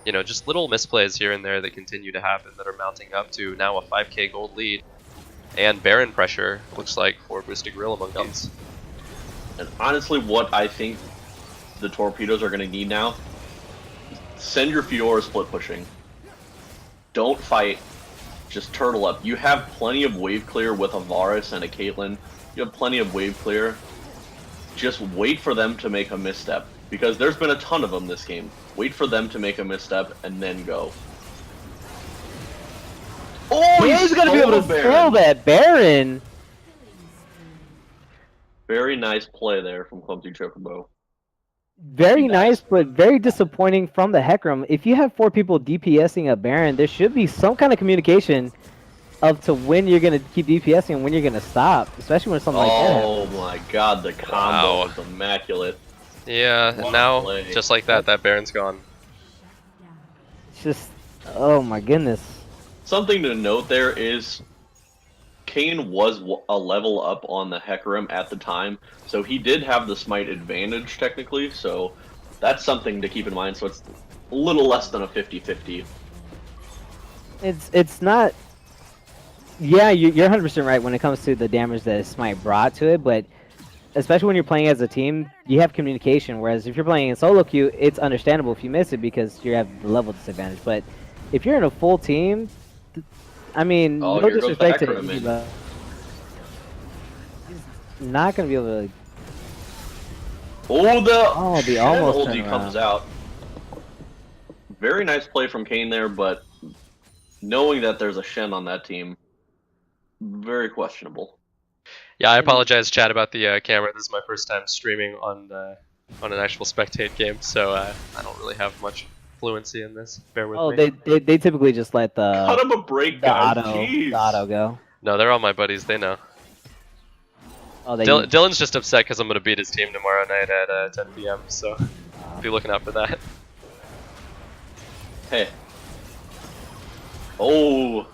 you know, just little misplays here and there that continue to happen that are mounting up to now a 5k gold lead. And Baron pressure, looks like, for Boosted Gorilla Monkeys. And honestly, what I think the Torpedoes are going to need now, send your Fiora split pushing. Don't fight. Just turtle up. You have plenty of wave clear with a Varus and a Caitlyn. You have plenty of wave clear. Just wait for them to make a misstep, because there's been a ton of them this game. Wait for them to make a misstep and then go. Oh, he's going to be able to throw that Baron. Very nice play there from Clumsy Chocobo. Very nice, but very disappointing from the Hecarim. If you have 4 people DPSing a Baron, there should be some kind of communication of to when you're going to keep DPSing and when you're going to stop, especially when something like that happens. Oh my god, the combo was immaculate. Yeah, and now, just like that, that Baron's gone. It's just, oh my goodness. Something to note there is Kayn was a level up on the Hecarim at the time, so he did have the smite advantage technically, so that's something to keep in mind. So it's a little less than a 50-50. It's not. Yeah, you're 100% right when it comes to the damage that smite brought to it, but especially when you're playing as a team, you have communication. Whereas if you're playing in solo queue, it's understandable if you miss it because you have the level disadvantage. But if you're in a full team, I mean, no disrespect to him, but he's not gonna be able to. Oh, the almost ulti comes out. Very nice play from Kayn there, but knowing that there's a Shen on that team, very questionable. Yeah, I apologize, Chad, about the camera. This is my first time streaming on an actual spectate game, so I don't really have much fluency in this. Bear with me. They typically just let cut him a break, guys. The auto go. No, they're all my buddies. They know. Oh, Dylan's just upset because I'm gonna beat his team tomorrow night at 10 p.m. So be looking out for that. Hey. Oh,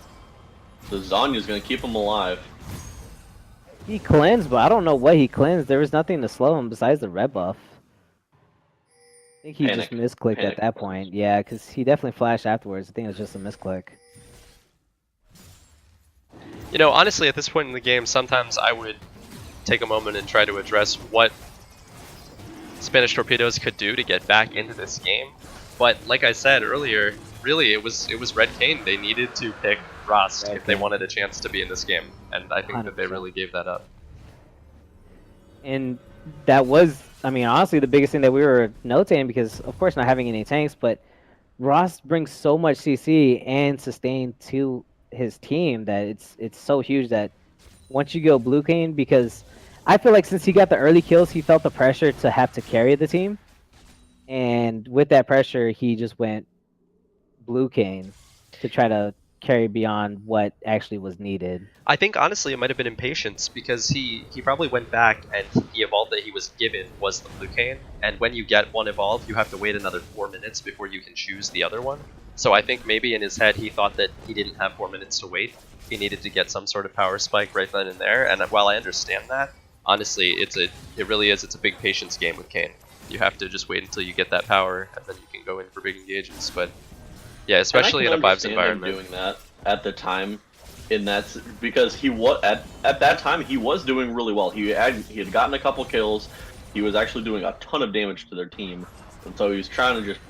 the Zanya's gonna keep him alive. He cleansed, but I don't know what he cleansed. There was nothing to slow him besides the red buff. I think he just misclicked at that point. Yeah, because he definitely flashed afterwards. I think it was just a misclick. You know, honestly, at this point in the game, sometimes I would take a moment and try to address what Spanish Torpedoes could do to get back into this game. But like I said earlier, really it was Red Kayn. They needed to pick Rost if they wanted a chance to be in this game, and I think 100%. That they really gave that up. And that was, I mean, honestly, the biggest thing that we were notating, because of course not having any tanks, but Rost brings so much CC and sustain to his team that it's so huge that once you go blue cane, because I feel like since he got the early kills, he felt the pressure to have to carry the team, and with that pressure, he just went blue cane to try to carry beyond what actually was needed. I think honestly it might have been impatience because he probably went back and the evolve that he was given was the blue cane, and when you get one evolve you have to wait another 4 minutes before you can choose the other one. So I think maybe in his head he thought that he didn't have 4 minutes to wait. He needed to get some sort of power spike right then and there, and while I understand that, honestly it's a big patience game with Kayn. You have to just wait until you get that power and then you can go in for big engages, but yeah, especially in a vibes environment. Doing that at the time, in that because he was at that time he was doing really well. He had gotten a couple kills. He was actually doing a ton of damage to their team, and so he was trying to just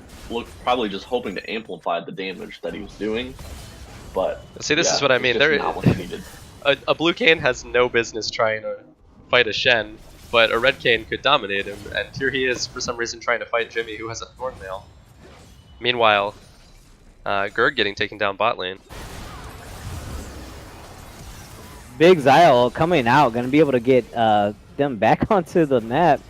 probably just hoping to amplify the damage that he was doing. But see, this is what I mean. A blue Kayn has no business trying to fight a Shen, but a red Kayn could dominate him, and here he is for some reason trying to fight Jimmy, who has a Thornmail. Meanwhile, Gurg getting taken down bot lane. Big Xyle coming out, gonna be able to get them back onto the map.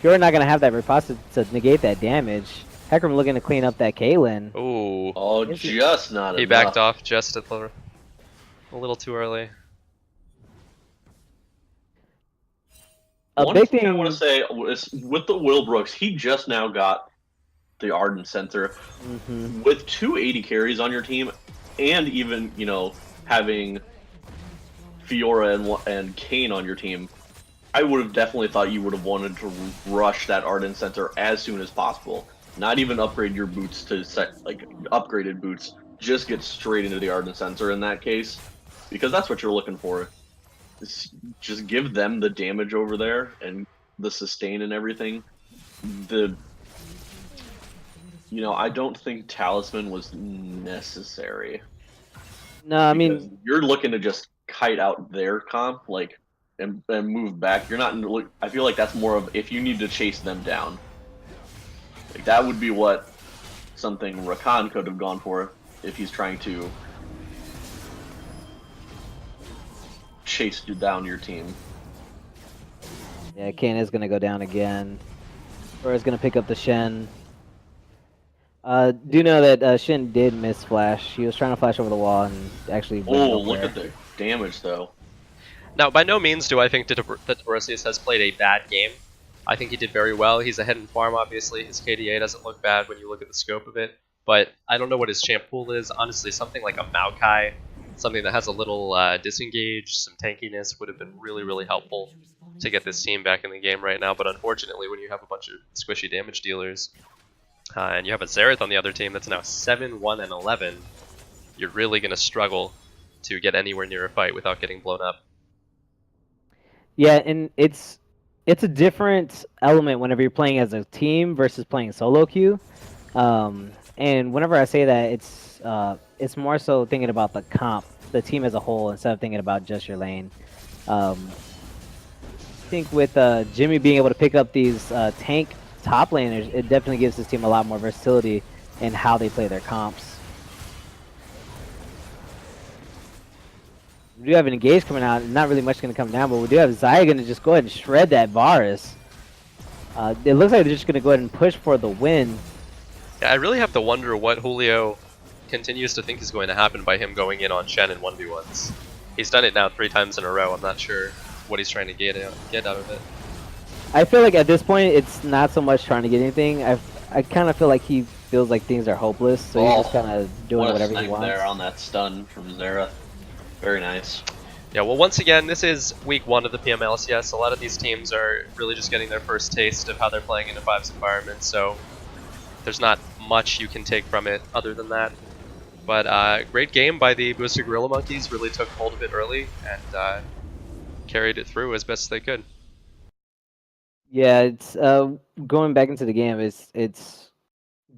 You're not gonna have that riposte to negate that damage. Hecarim looking to clean up that Caitlyn. Ooh. Oh, just not enough. He backed off just a little too early. One big thing I want to say is with the Wilbrooks, he just now got the Ardent Center. With 280 carries on your team, and even, you know, having Fiora and Kayn on your team, I would have definitely thought you would have wanted to rush that Ardent Center as soon as possible. Not even upgrade your boots to set like upgraded boots. Just get straight into the Ardent Center in that case, because that's what you're looking for. Just give them the damage over there and the sustain and everything. You know, I don't think Talisman was necessary. No, I mean, you're looking to just kite out their comp, like, and move back. You're not. I feel like that's more of if you need to chase them down. Like that would be what something Rakan could have gone for if he's trying to chase you down your team. Yeah, Kayn is gonna go down again. Or is gonna pick up the Shen. Do know that Shen did miss flash. He was trying to flash over the wall and actually. Oh, look at the damage though. Now, by no means do I think that Orosius has played a bad game. I think he did very well. He's ahead in farm, obviously. His KDA doesn't look bad when you look at the scope of it. But I don't know what his champ pool is. Honestly, something like a Maokai, something that has a little disengage, some tankiness would have been really, really helpful to get this team back in the game right now. But unfortunately, when you have a bunch of squishy damage dealers, and you have a Xerath on the other team that's now 7, 1, and 11, you're really going to struggle to get anywhere near a fight without getting blown up. Yeah, and it's a different element whenever you're playing as a team versus playing solo queue. And whenever I say that, it's more so thinking about the comp, the team as a whole, instead of thinking about just your lane. I think with Jimmy being able to pick up these tank top laners, it definitely gives this team a lot more versatility in how they play their comps. We do have an engage coming out, and not really much going to come down, but we do have Xayah going to just go ahead and shred that Varus. It looks like they're just going to go ahead and push for the win. Yeah, I really have to wonder what Julio continues to think is going to happen by him going in on Shen in 1v1s. He's done it now 3 times in a row. I'm not sure what he's trying to get out of it. I feel like at this point, it's not so much trying to get anything. I kind of feel like he feels like things are hopeless, so he's just kind of doing whatever he wants. There on that stun from Xerath. Very nice. Yeah, well, once again, this is week 1 of the PMA LCS. A lot of these teams are really just getting their first taste of how they're playing in a vibes environment, so there's not much you can take from it other than that. But great game by the Boosted Gorilla Monkeys. Really took hold of it early and carried it through as best they could. Yeah, it's going back into the game. It's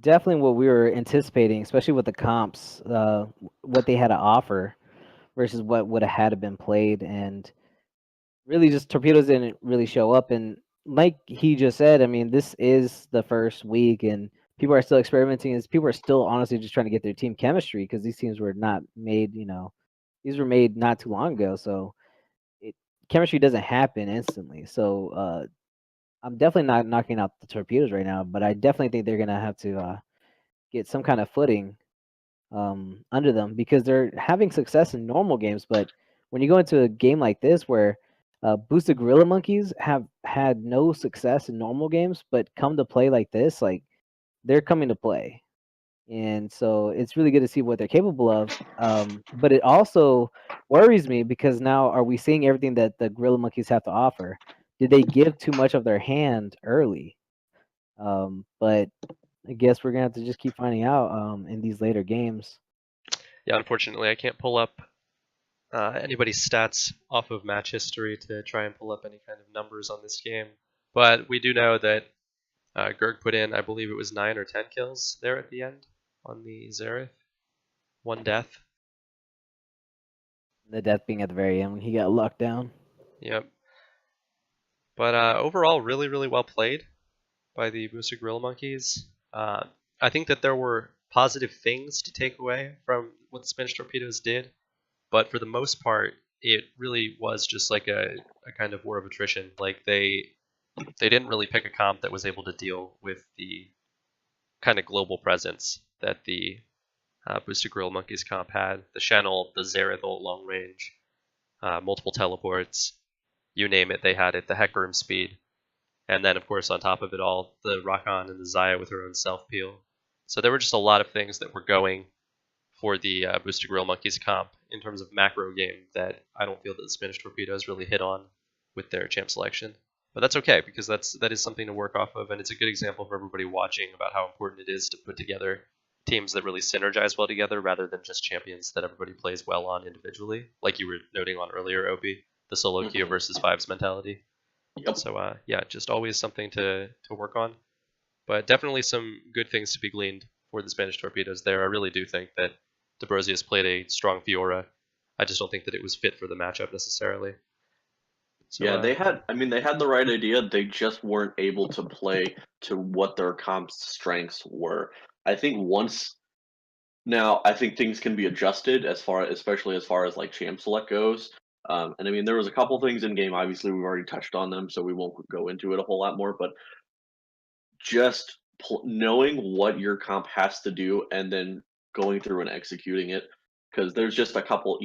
definitely what we were anticipating, especially with the comps, what they had to offer versus what would have had to been played, and really just Torpedoes didn't really show up. And like he just said, I mean, this is the first week, and people are still experimenting. As people are still honestly just trying to get their team chemistry because these teams were not made. You know, these were made not too long ago, so chemistry doesn't happen instantly. So I'm definitely not knocking out the torpedoes right now, but I definitely think they're gonna have to get some kind of footing under them because they're having success in normal games. But when you go into a game like this where boosted gorilla monkeys have had no success in normal games, but come to play like this, like they're coming to play. And so it's really good to see what they're capable of. But it also worries me because now are we seeing everything that the gorilla monkeys have to offer? Did they give too much of their hand early? But I guess we're gonna have to just keep finding out in these later games. Yeah, unfortunately, I can't pull up anybody's stats off of match history to try and pull up any kind of numbers on this game. But we do know that Gerg put in, I believe it was 9 or 10 kills there at the end on the Zareth. 1 death. The death being at the very end when he got locked down. Yep. But overall, really, really well played by the Boosted Gorilla Monkeys. I think that there were positive things to take away from what the Spanish Torpedoes did, but for the most part, it really was just like a kind of war of attrition. Like they didn't really pick a comp that was able to deal with the kind of global presence that the Boosted Gorilla Monkeys comp had. The Channel, the Zareth long range, multiple teleports, you name it, they had it. The Heck Room speed. And then, of course, on top of it all, the Rakan and the Xayah with her own self-peel. So there were just a lot of things that were going for the Boosted Gorilla Monkeys comp in terms of macro game that I don't feel that the Spanish Torpedoes really hit on with their champ selection. But that's okay, because that is something to work off of, and it's a good example for everybody watching about how important it is to put together teams that really synergize well together rather than just champions that everybody plays well on individually, like you were noting on earlier, Obi, the solo queue versus fives mentality. Yep. So yeah, just always something to work on. But definitely some good things to be gleaned for the Spanish Torpedoes there. I really do think that Dobrosius played a strong Fiora. I just don't think that it was fit for the matchup necessarily. So, Yeah, they had the right idea. They just weren't able to play to what their comp's strengths were. I think I think things can be adjusted especially as far as like champ select goes. And I mean, there was a couple things in game. Obviously, we've already touched on them, so we won't go into it a whole lot more. But just knowing what your comp has to do and then going through and executing it, because there's just a couple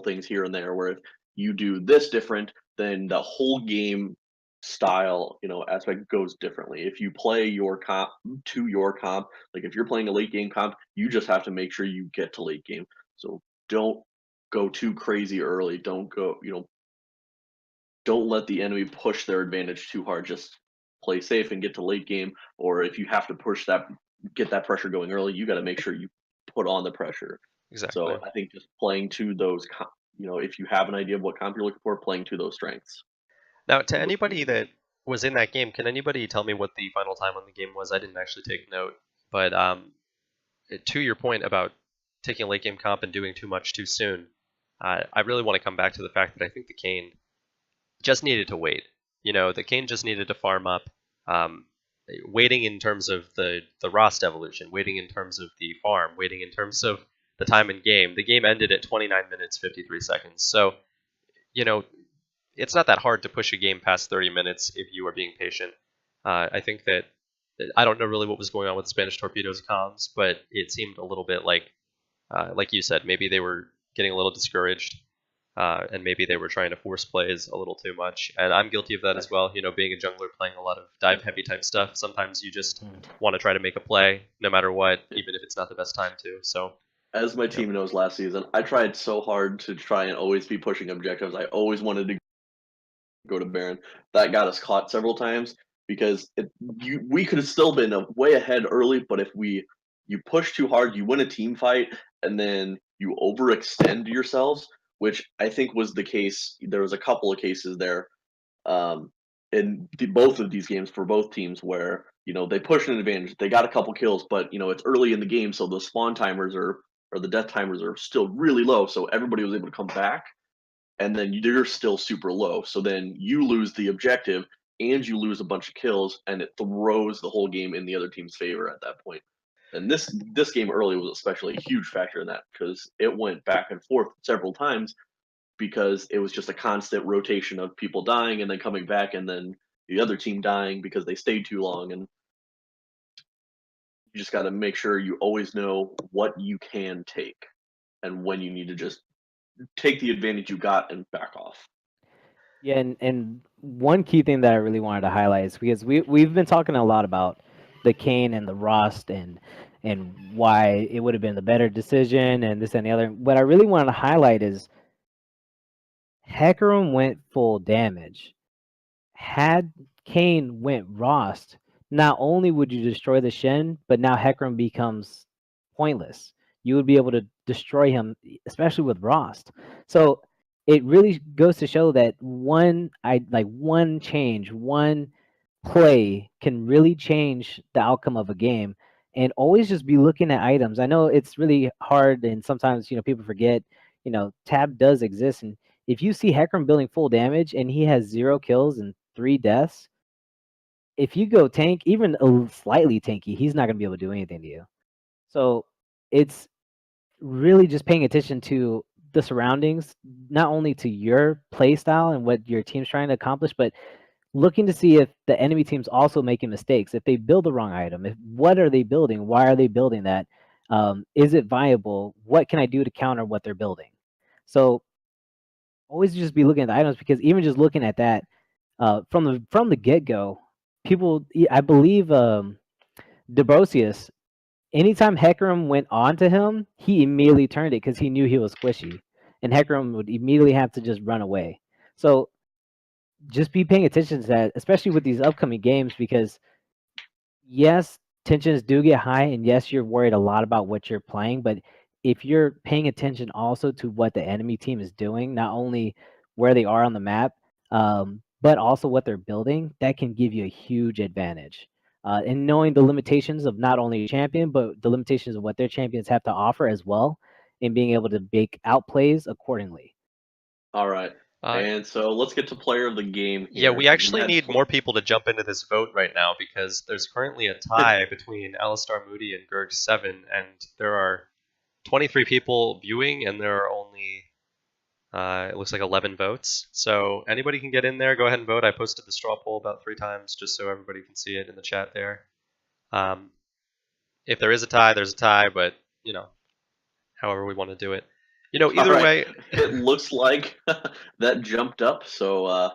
things here and there where if you do this different, then the whole game style aspect goes differently. If you play your comp to your comp, like if you're playing a late game comp, you just have to make sure you get to late game. So don't go too crazy early. Don't let the enemy push their advantage too hard. Just play safe and get to late game. Or if you have to get that pressure going early, you got to make sure you put on the pressure. exactly. So I think just playing to those, if you have an idea of what comp you're looking for, playing to those strengths. Now, to anybody that was in that game, can anybody tell me what the final time on the game was? I didn't actually take note. But to your point about taking a late game comp and doing too much too soon, I really want to come back to the fact that I think the Kayn just needed to wait. The Kayn just needed to farm up. Waiting in terms of the Rost evolution, waiting in terms of the farm, waiting in terms of the time in game. The game ended at 29 minutes, 53 seconds. So, it's not that hard to push a game past 30 minutes if you are being patient. I think that I don't know really what was going on with Spanish Torpedoes comms, but it seemed a little bit like you said, maybe they were getting a little discouraged. And maybe they were trying to force plays a little too much. And I'm guilty of that as well. Being a jungler playing a lot of dive heavy type stuff, sometimes you just want to try to make a play no matter what, even if it's not the best time to. So, as my team knows, last season, I tried so hard to try and always be pushing objectives. I always wanted to go to Baron. That got us caught several times because we could have still been way ahead early, but if you push too hard, you win a team fight, and then you overextend yourselves, which I think was the case. There was a couple of cases there in both of these games for both teams where they pushed an advantage, they got a couple kills, but it's early in the game, so the spawn timers or the death timers are still really low, so everybody was able to come back, and then you're still super low, so then you lose the objective and you lose a bunch of kills, and it throws the whole game in the other team's favor at that point. And this game early was especially a huge factor in that because it went back and forth several times because it was just a constant rotation of people dying and then coming back and then the other team dying because they stayed too long. And you just got to make sure you always know what you can take and when you need to just take the advantage you got and back off. Yeah, and one key thing that I really wanted to highlight is because we've been talking a lot about the Kane and the Rost and why it would have been the better decision and this and the other. What I really wanted to highlight is Hecarim went full damage. Had Kane went Rost, not only would you destroy the Shen, but now Hecarim becomes pointless. You would be able to destroy him, especially with Rost. So it really goes to show that one change, one play can really change the outcome of a game. And always just be looking at items. I know it's really hard, and sometimes people forget. Tab does exist, and if you see Hecarim building full damage and he has 0 kills and 3 deaths, if you go tank, even slightly tanky, he's not going to be able to do anything to you. So it's really just paying attention to the surroundings, not only to your play style and what your team's trying to accomplish, but looking to see if the enemy team's also making mistakes. If they build the wrong item, what are they building? Why are they building that? Is it viable? What can I do to counter what they're building? So always just be looking at the items, because even just looking at that from the get-go, people, I believe Debrosius, anytime Hecarim went on to him, he immediately turned it because he knew he was squishy, and Hecarim would immediately have to just run away. So just be paying attention to that, especially with these upcoming games, because yes, tensions do get high, and yes, you're worried a lot about what you're playing, but if you're paying attention also to what the enemy team is doing, not only where they are on the map, but also what they're building, that can give you a huge advantage. And knowing the limitations of not only your champion, but the limitations of what their champions have to offer as well, and being able to make outplays accordingly. All right. And so let's get to player of the game here. Yeah, we actually need more people to jump into this vote right now, because there's currently a tie between Alistar Moody and Gerg7, and there are 23 people viewing, and there are only, it looks like 11 votes. So anybody can get in there, go ahead and vote. I posted the straw poll about 3 times just so everybody can see it in the chat there. If there is a tie, there's a tie, but, however we want to do it. Either way. It looks like that jumped up, so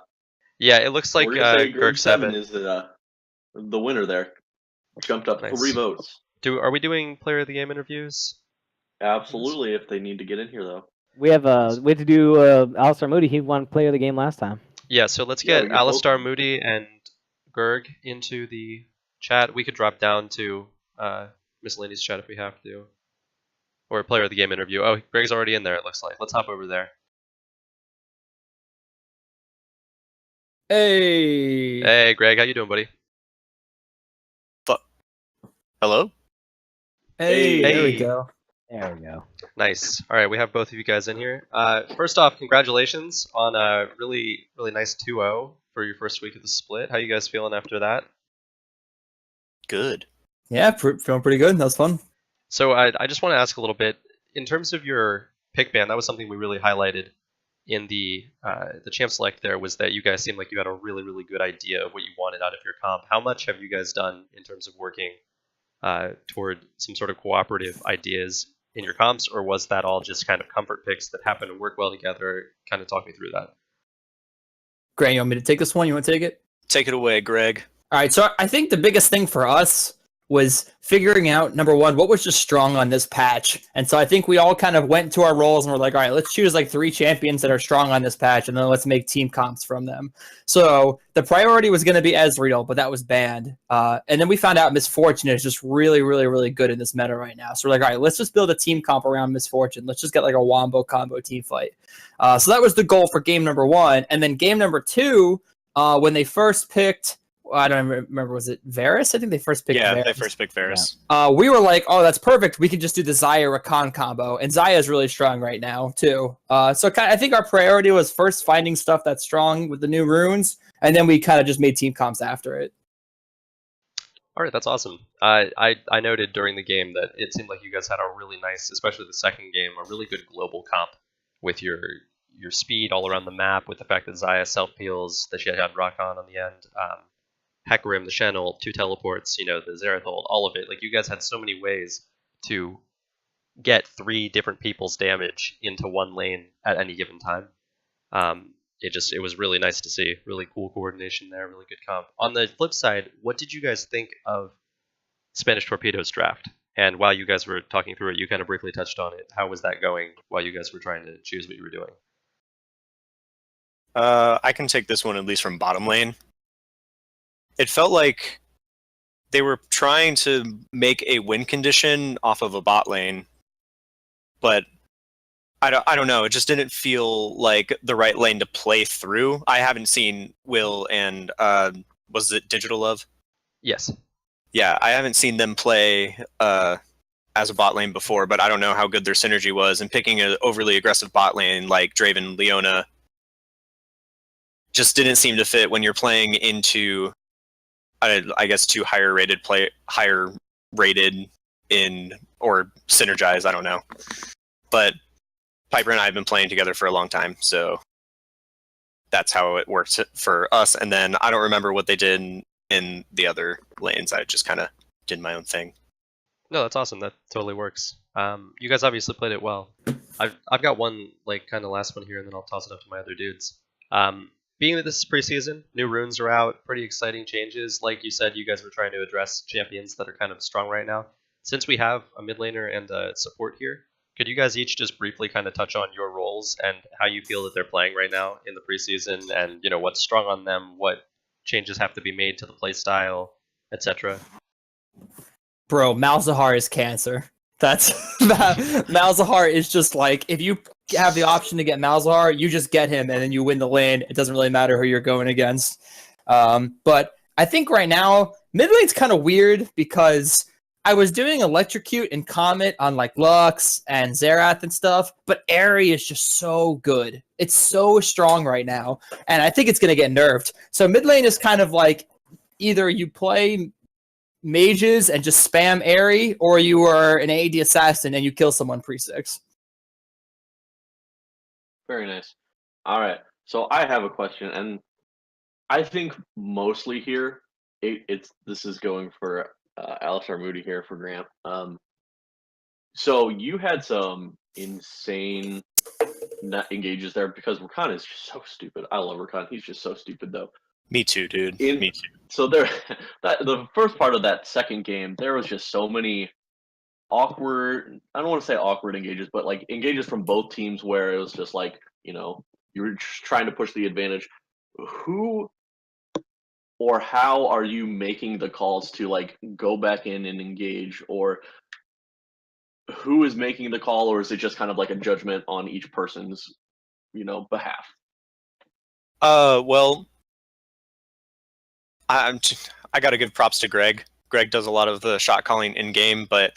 yeah, it looks like Gerg7 is the winner there. Jumped up Nice. 3 votes. Are we doing player of the game interviews? Absolutely, if they need to get in here though. We have to do Alistar Moody. He won player of the game last time. Yeah, so let's get Alistar Moody and Gerg into the chat. We could drop down to miscellaneous chat if we have to. Or player of the game interview. Oh, Greg's already in there, it looks like. Let's hop over there. Hey. Hey, Greg, how you doing, buddy? Hello? Hey, there we go. There we go. Nice. All right, we have both of you guys in here. First off, congratulations on a really, really nice 2-0 for your first week of the split. How you guys feeling after that? Good. Yeah, feeling pretty good. That was fun. So I just want to ask a little bit, in terms of your pick ban, that was something we really highlighted in the champ select there, was that you guys seemed like you had a really, really good idea of what you wanted out of your comp. How much have you guys done in terms of working toward some sort of cooperative ideas in your comps, or was that all just kind of comfort picks that happen to work well together? Kind of talk me through that. Greg, you want me to take this one? You want to take it? Take it away, Greg. All right, so I think the biggest thing for us was figuring out, number one, what was just strong on this patch. And so I think we all kind of went to our roles and we're like, all right, let's choose like 3 champions that are strong on this patch, and then let's make team comps from them. So the priority was going to be Ezreal, but that was banned. And then we found out Misfortune is just really, really, really good in this meta right now. So we're like, all right, let's just build a team comp around Misfortune. Let's just get like a Wombo combo team fight. So that was the goal for game number 1. And then game number 2, when they first picked, I don't remember, was it Varus? I think they first picked Varus. They first picked Varus. Yeah. We were like, oh, that's perfect. We could just do the Xayah Rakan combo. And Xayah is really strong right now, too. So I think our priority was first finding stuff that's strong with the new runes, and then we kind of just made team comps after it. All right, that's awesome. I noted during the game that it seemed like you guys had a really nice, especially the second game, a really good global comp with your your speed all around the map with the fact that Zaya self peels, that she had Rock on the end, Hecarim, the Shen ult, 2 teleports, the Xerath ult, all of it. Like, you guys had so many ways to get 3 different people's damage into one lane at any given time. It was really nice to see. Really cool coordination there, really good comp. On the flip side, what did you guys think of Spanish Torpedo's draft? And while you guys were talking through it, you kind of briefly touched on it. How was that going while you guys were trying to choose what you were doing? I can take this one at least from bottom lane. It felt like they were trying to make a win condition off of a bot lane, but I don't know. It just didn't feel like the right lane to play through. I haven't seen Will and was it Digital Love? Yes. Yeah, I haven't seen them play as a bot lane before, but I don't know how good their synergy was. And picking an overly aggressive bot lane like Draven, Leona just didn't seem to fit when you're playing into, I guess, 2 higher rated in or synergize. I don't know, but Piper and I have been playing together for a long time, so that's how it worked for us. And then I don't remember what they did in the other lanes. I just kind of did my own thing. No, that's awesome. That totally works. You guys obviously played it well. I've got one kind of last one here, and then I'll toss it up to my other dudes. Being that this is preseason, new runes are out, pretty exciting changes. Like you said, you guys were trying to address champions that are kind of strong right now. Since we have a mid laner and a support here, could you guys each just briefly kind of touch on your roles and how you feel that they're playing right now in the preseason, and what's strong on them, what changes have to be made to the playstyle, etc.? Bro, Malzahar is cancer. That's Malzahar is just like, if you have the option to get Malzahar, you just get him and then you win the lane. It doesn't really matter who you're going against. But I think right now mid lane's kind of weird because I was doing Electrocute and Comet on like Lux and Xerath and stuff, but Aerie is just so good. It's so strong right now, and I think it's going to get nerfed. So mid lane is kind of like either you play mages and just spam Aerie, or you are an AD assassin and you kill someone pre-6. Very nice. All right. So I have a question, and I think mostly here, this is going for Alistar Moody here for Grant. So you had some insane engages there because Rakan is just so stupid. I love Rakan. He's just so stupid, though. Me too, dude. Me too. So there, the first part of that second game, there was just so many awkward. I don't want to say awkward engages, but like engages from both teams where it was just like, you were just trying to push the advantage. Who or how are you making the calls to like go back in and engage, or who is making the call, or is it just kind of like a judgment on each person's, behalf? Well, I got to give props to Greg. Greg does a lot of the shot calling in game, but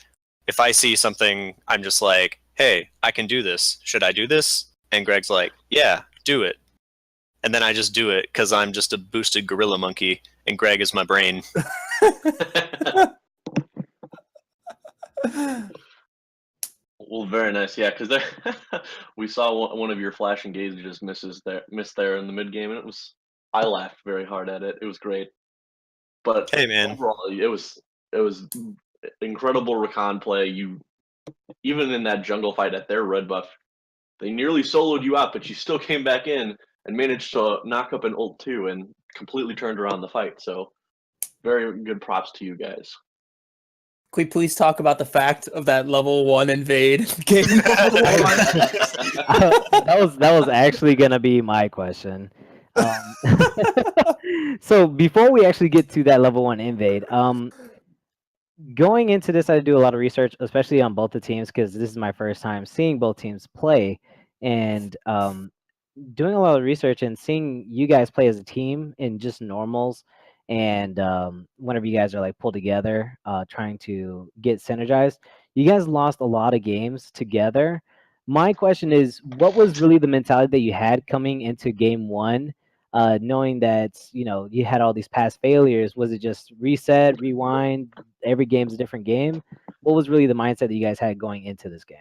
if I see something, I'm just like, hey, I can do this. Should I do this? And Greg's like, yeah, do it. And then I just do it because I'm just a boosted gorilla monkey, and Greg is my brain. Well, very nice, yeah. Because we saw one of your flash engages missed there in the mid game, and I laughed very hard at it. It was great. But hey, man, overall, it was incredible Rakan play. Even in that jungle fight at their red buff, they nearly soloed you out, but you still came back in and managed to knock up an ult too, and completely turned around the fight. So, very good props to you guys. Can we please talk about the fact of that level 1 invade game? That was actually gonna be my question. So before we actually get to that level 1 invade, going into this, I do a lot of research, especially on both the teams, because this is my first time seeing both teams play, and doing a lot of research and seeing you guys play as a team in just normals, and whenever you guys are like pulled together, trying to get synergized, you guys lost a lot of games together. My question is, what was really the mentality that you had coming into game 1? Knowing that you had all these past failures, was it just reset, rewind? Every game's a different game. What was really the mindset that you guys had going into this game?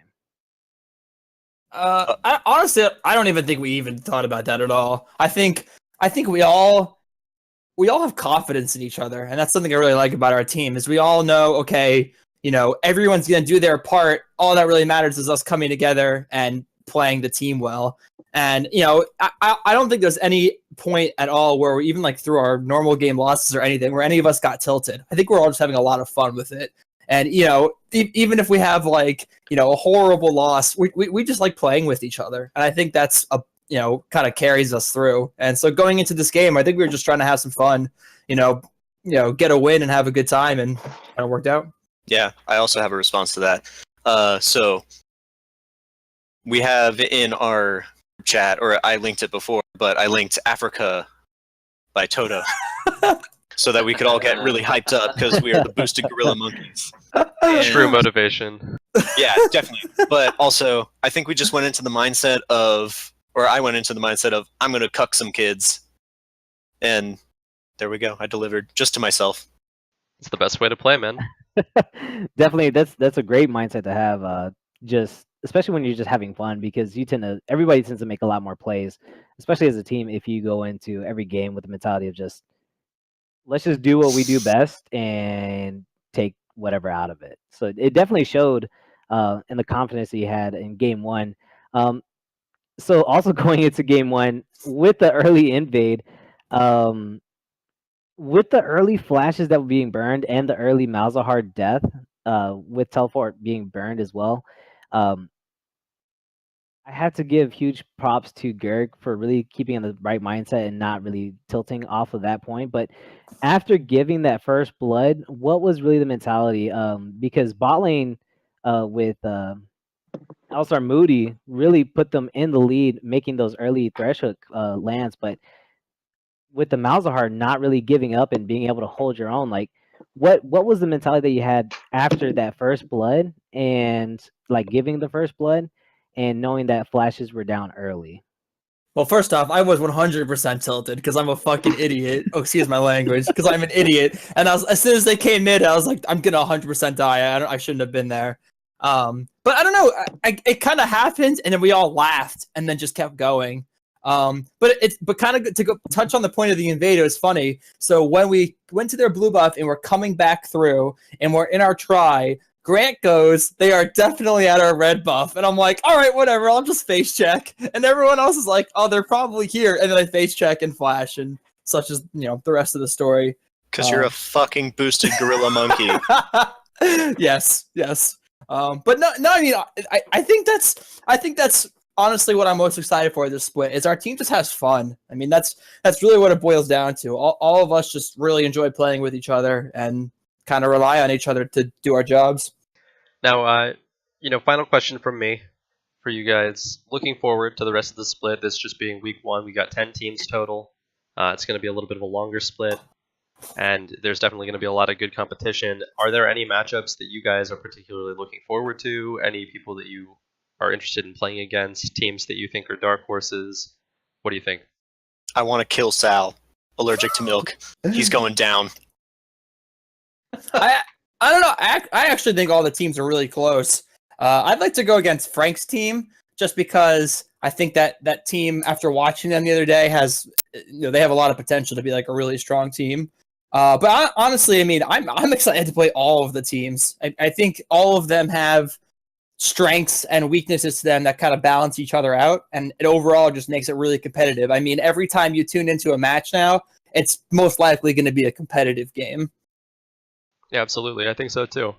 Honestly, I don't even think we even thought about that at all. I think we all have confidence in each other, and that's something I really like about our team. Is we all know, okay, everyone's gonna do their part. All that really matters is us coming together and playing the team well. And I don't think there's any point at all where we even like through our normal game losses or anything where any of us got tilted. I think we're all just having a lot of fun with it. And even if we have like a horrible loss, we just like playing with each other, and I think that's a kind of carries us through. And so going into this game, I think we were just trying to have some fun, get a win and have a good time, and kind of worked out. Yeah, I also have a response to that. So we have in our chat, or I linked it before, but I linked Africa by Toto. So that we could all get really hyped up because we are the boosted gorilla monkeys. True motivation. Yeah, definitely. But also, I think we just went into the mindset of, or I went into the mindset of, I'm going to cuck some kids. And there we go. I delivered just to myself. It's the best way to play, man. Definitely, that's a great mindset to have. Just especially when you're just having fun, because everybody tends to make a lot more plays, especially as a team. If you go into every game with the mentality of just let's just do what we do best and take whatever out of it. So it definitely showed in the confidence that you had in game one. So also going into game one with the early invade, with the early flashes that were being burned and the early Malzahar death, with teleport being burned as well, I had to give huge props to Gerg for really keeping in the right mindset and not really tilting off of that point. But after giving that first blood, what was really the mentality? Because bot lane with Elstar Moody really put them in the lead, making those early thresh hook lands. But with the Malzahar not really giving up and being able to hold your own, like what was the mentality that you had after that first blood and like giving the first blood and knowing that flashes were down early? Well, first off, I was 100% tilted because I'm a fucking idiot. Oh, excuse my language, because I'm an idiot. And as soon as they came mid, I was like, I'm gonna 100% die. I shouldn't have been there. But I don't know. It kind of happened, and then we all laughed, and then just kept going. But kind of to go touch on the point of the invader is funny. So when we went to their blue buff and we're coming back through, and we're in our try, Grant goes, they are definitely at our red buff. And I'm like, all right, whatever, I'll just face check. And everyone else is like, oh, they're probably here. And then I face check and flash, and such as, the rest of the story. Because you're a fucking boosted gorilla monkey. Yes. But no, I mean, I think that's honestly what I'm most excited for this split, is our team just has fun. I mean, that's really what it boils down to. All of us just really enjoy playing with each other and kind of rely on each other to do our jobs. Now, final question from me for you guys. Looking forward to the rest of the split, this just being week one, we got 10 teams total. It's going to be a little bit of a longer split, and there's definitely going to be a lot of good competition. Are there any matchups that you guys are particularly looking forward to? Any people that you are interested in playing against? Teams that you think are dark horses? What do you think? I want to kill Sal. Allergic to milk. He's going down. I don't know. I actually think all the teams are really close. I'd like to go against Frank's team just because I think that team, after watching them the other day, has they have a lot of potential to be like a really strong team. But honestly, I mean, I'm excited to play all of the teams. I think all of them have strengths and weaknesses to them that kind of balance each other out, and it overall just makes it really competitive. I mean, every time you tune into a match now, it's most likely going to be a competitive game. Yeah, absolutely. I think so too.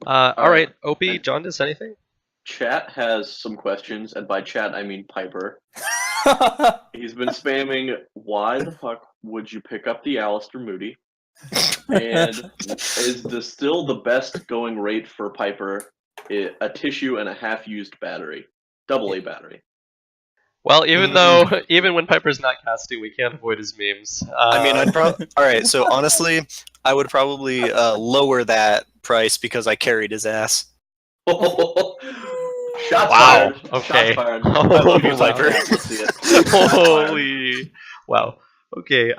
All right, OP, Jaundice, anything? Chat has some questions, and by chat I mean Piper. He's been spamming, why the fuck would you pick up the Alistair Moody? And is this still the best going rate for Piper? A tissue and a half-used battery. AA battery. Well, even when Piper's not casting, we can't avoid his memes. I mean, all right. So honestly, I would probably lower that price because I carried his ass. Shots Wow. fired. Okay. Shots fired. I love you, Wow. Piper. Let's see it. Holy. Wow. Okay.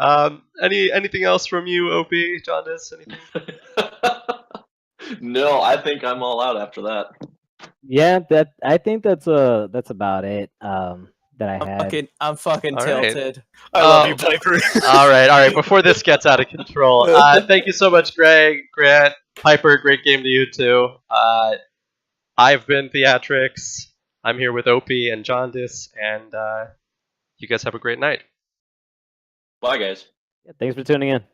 Anything else from you, OP, Jaundice? Anything? No, I think I'm all out after that. Yeah, I think that's about it. That I had. I'm fucking All right. tilted. I love you, Oh. Piper. All right. Before this gets out of control, thank you so much, Greg, Grant, Piper. Great game to you too. I've been Theatrix. I'm here with Opie and Jaundice, and you guys have a great night. Bye, guys. Yeah, thanks for tuning in.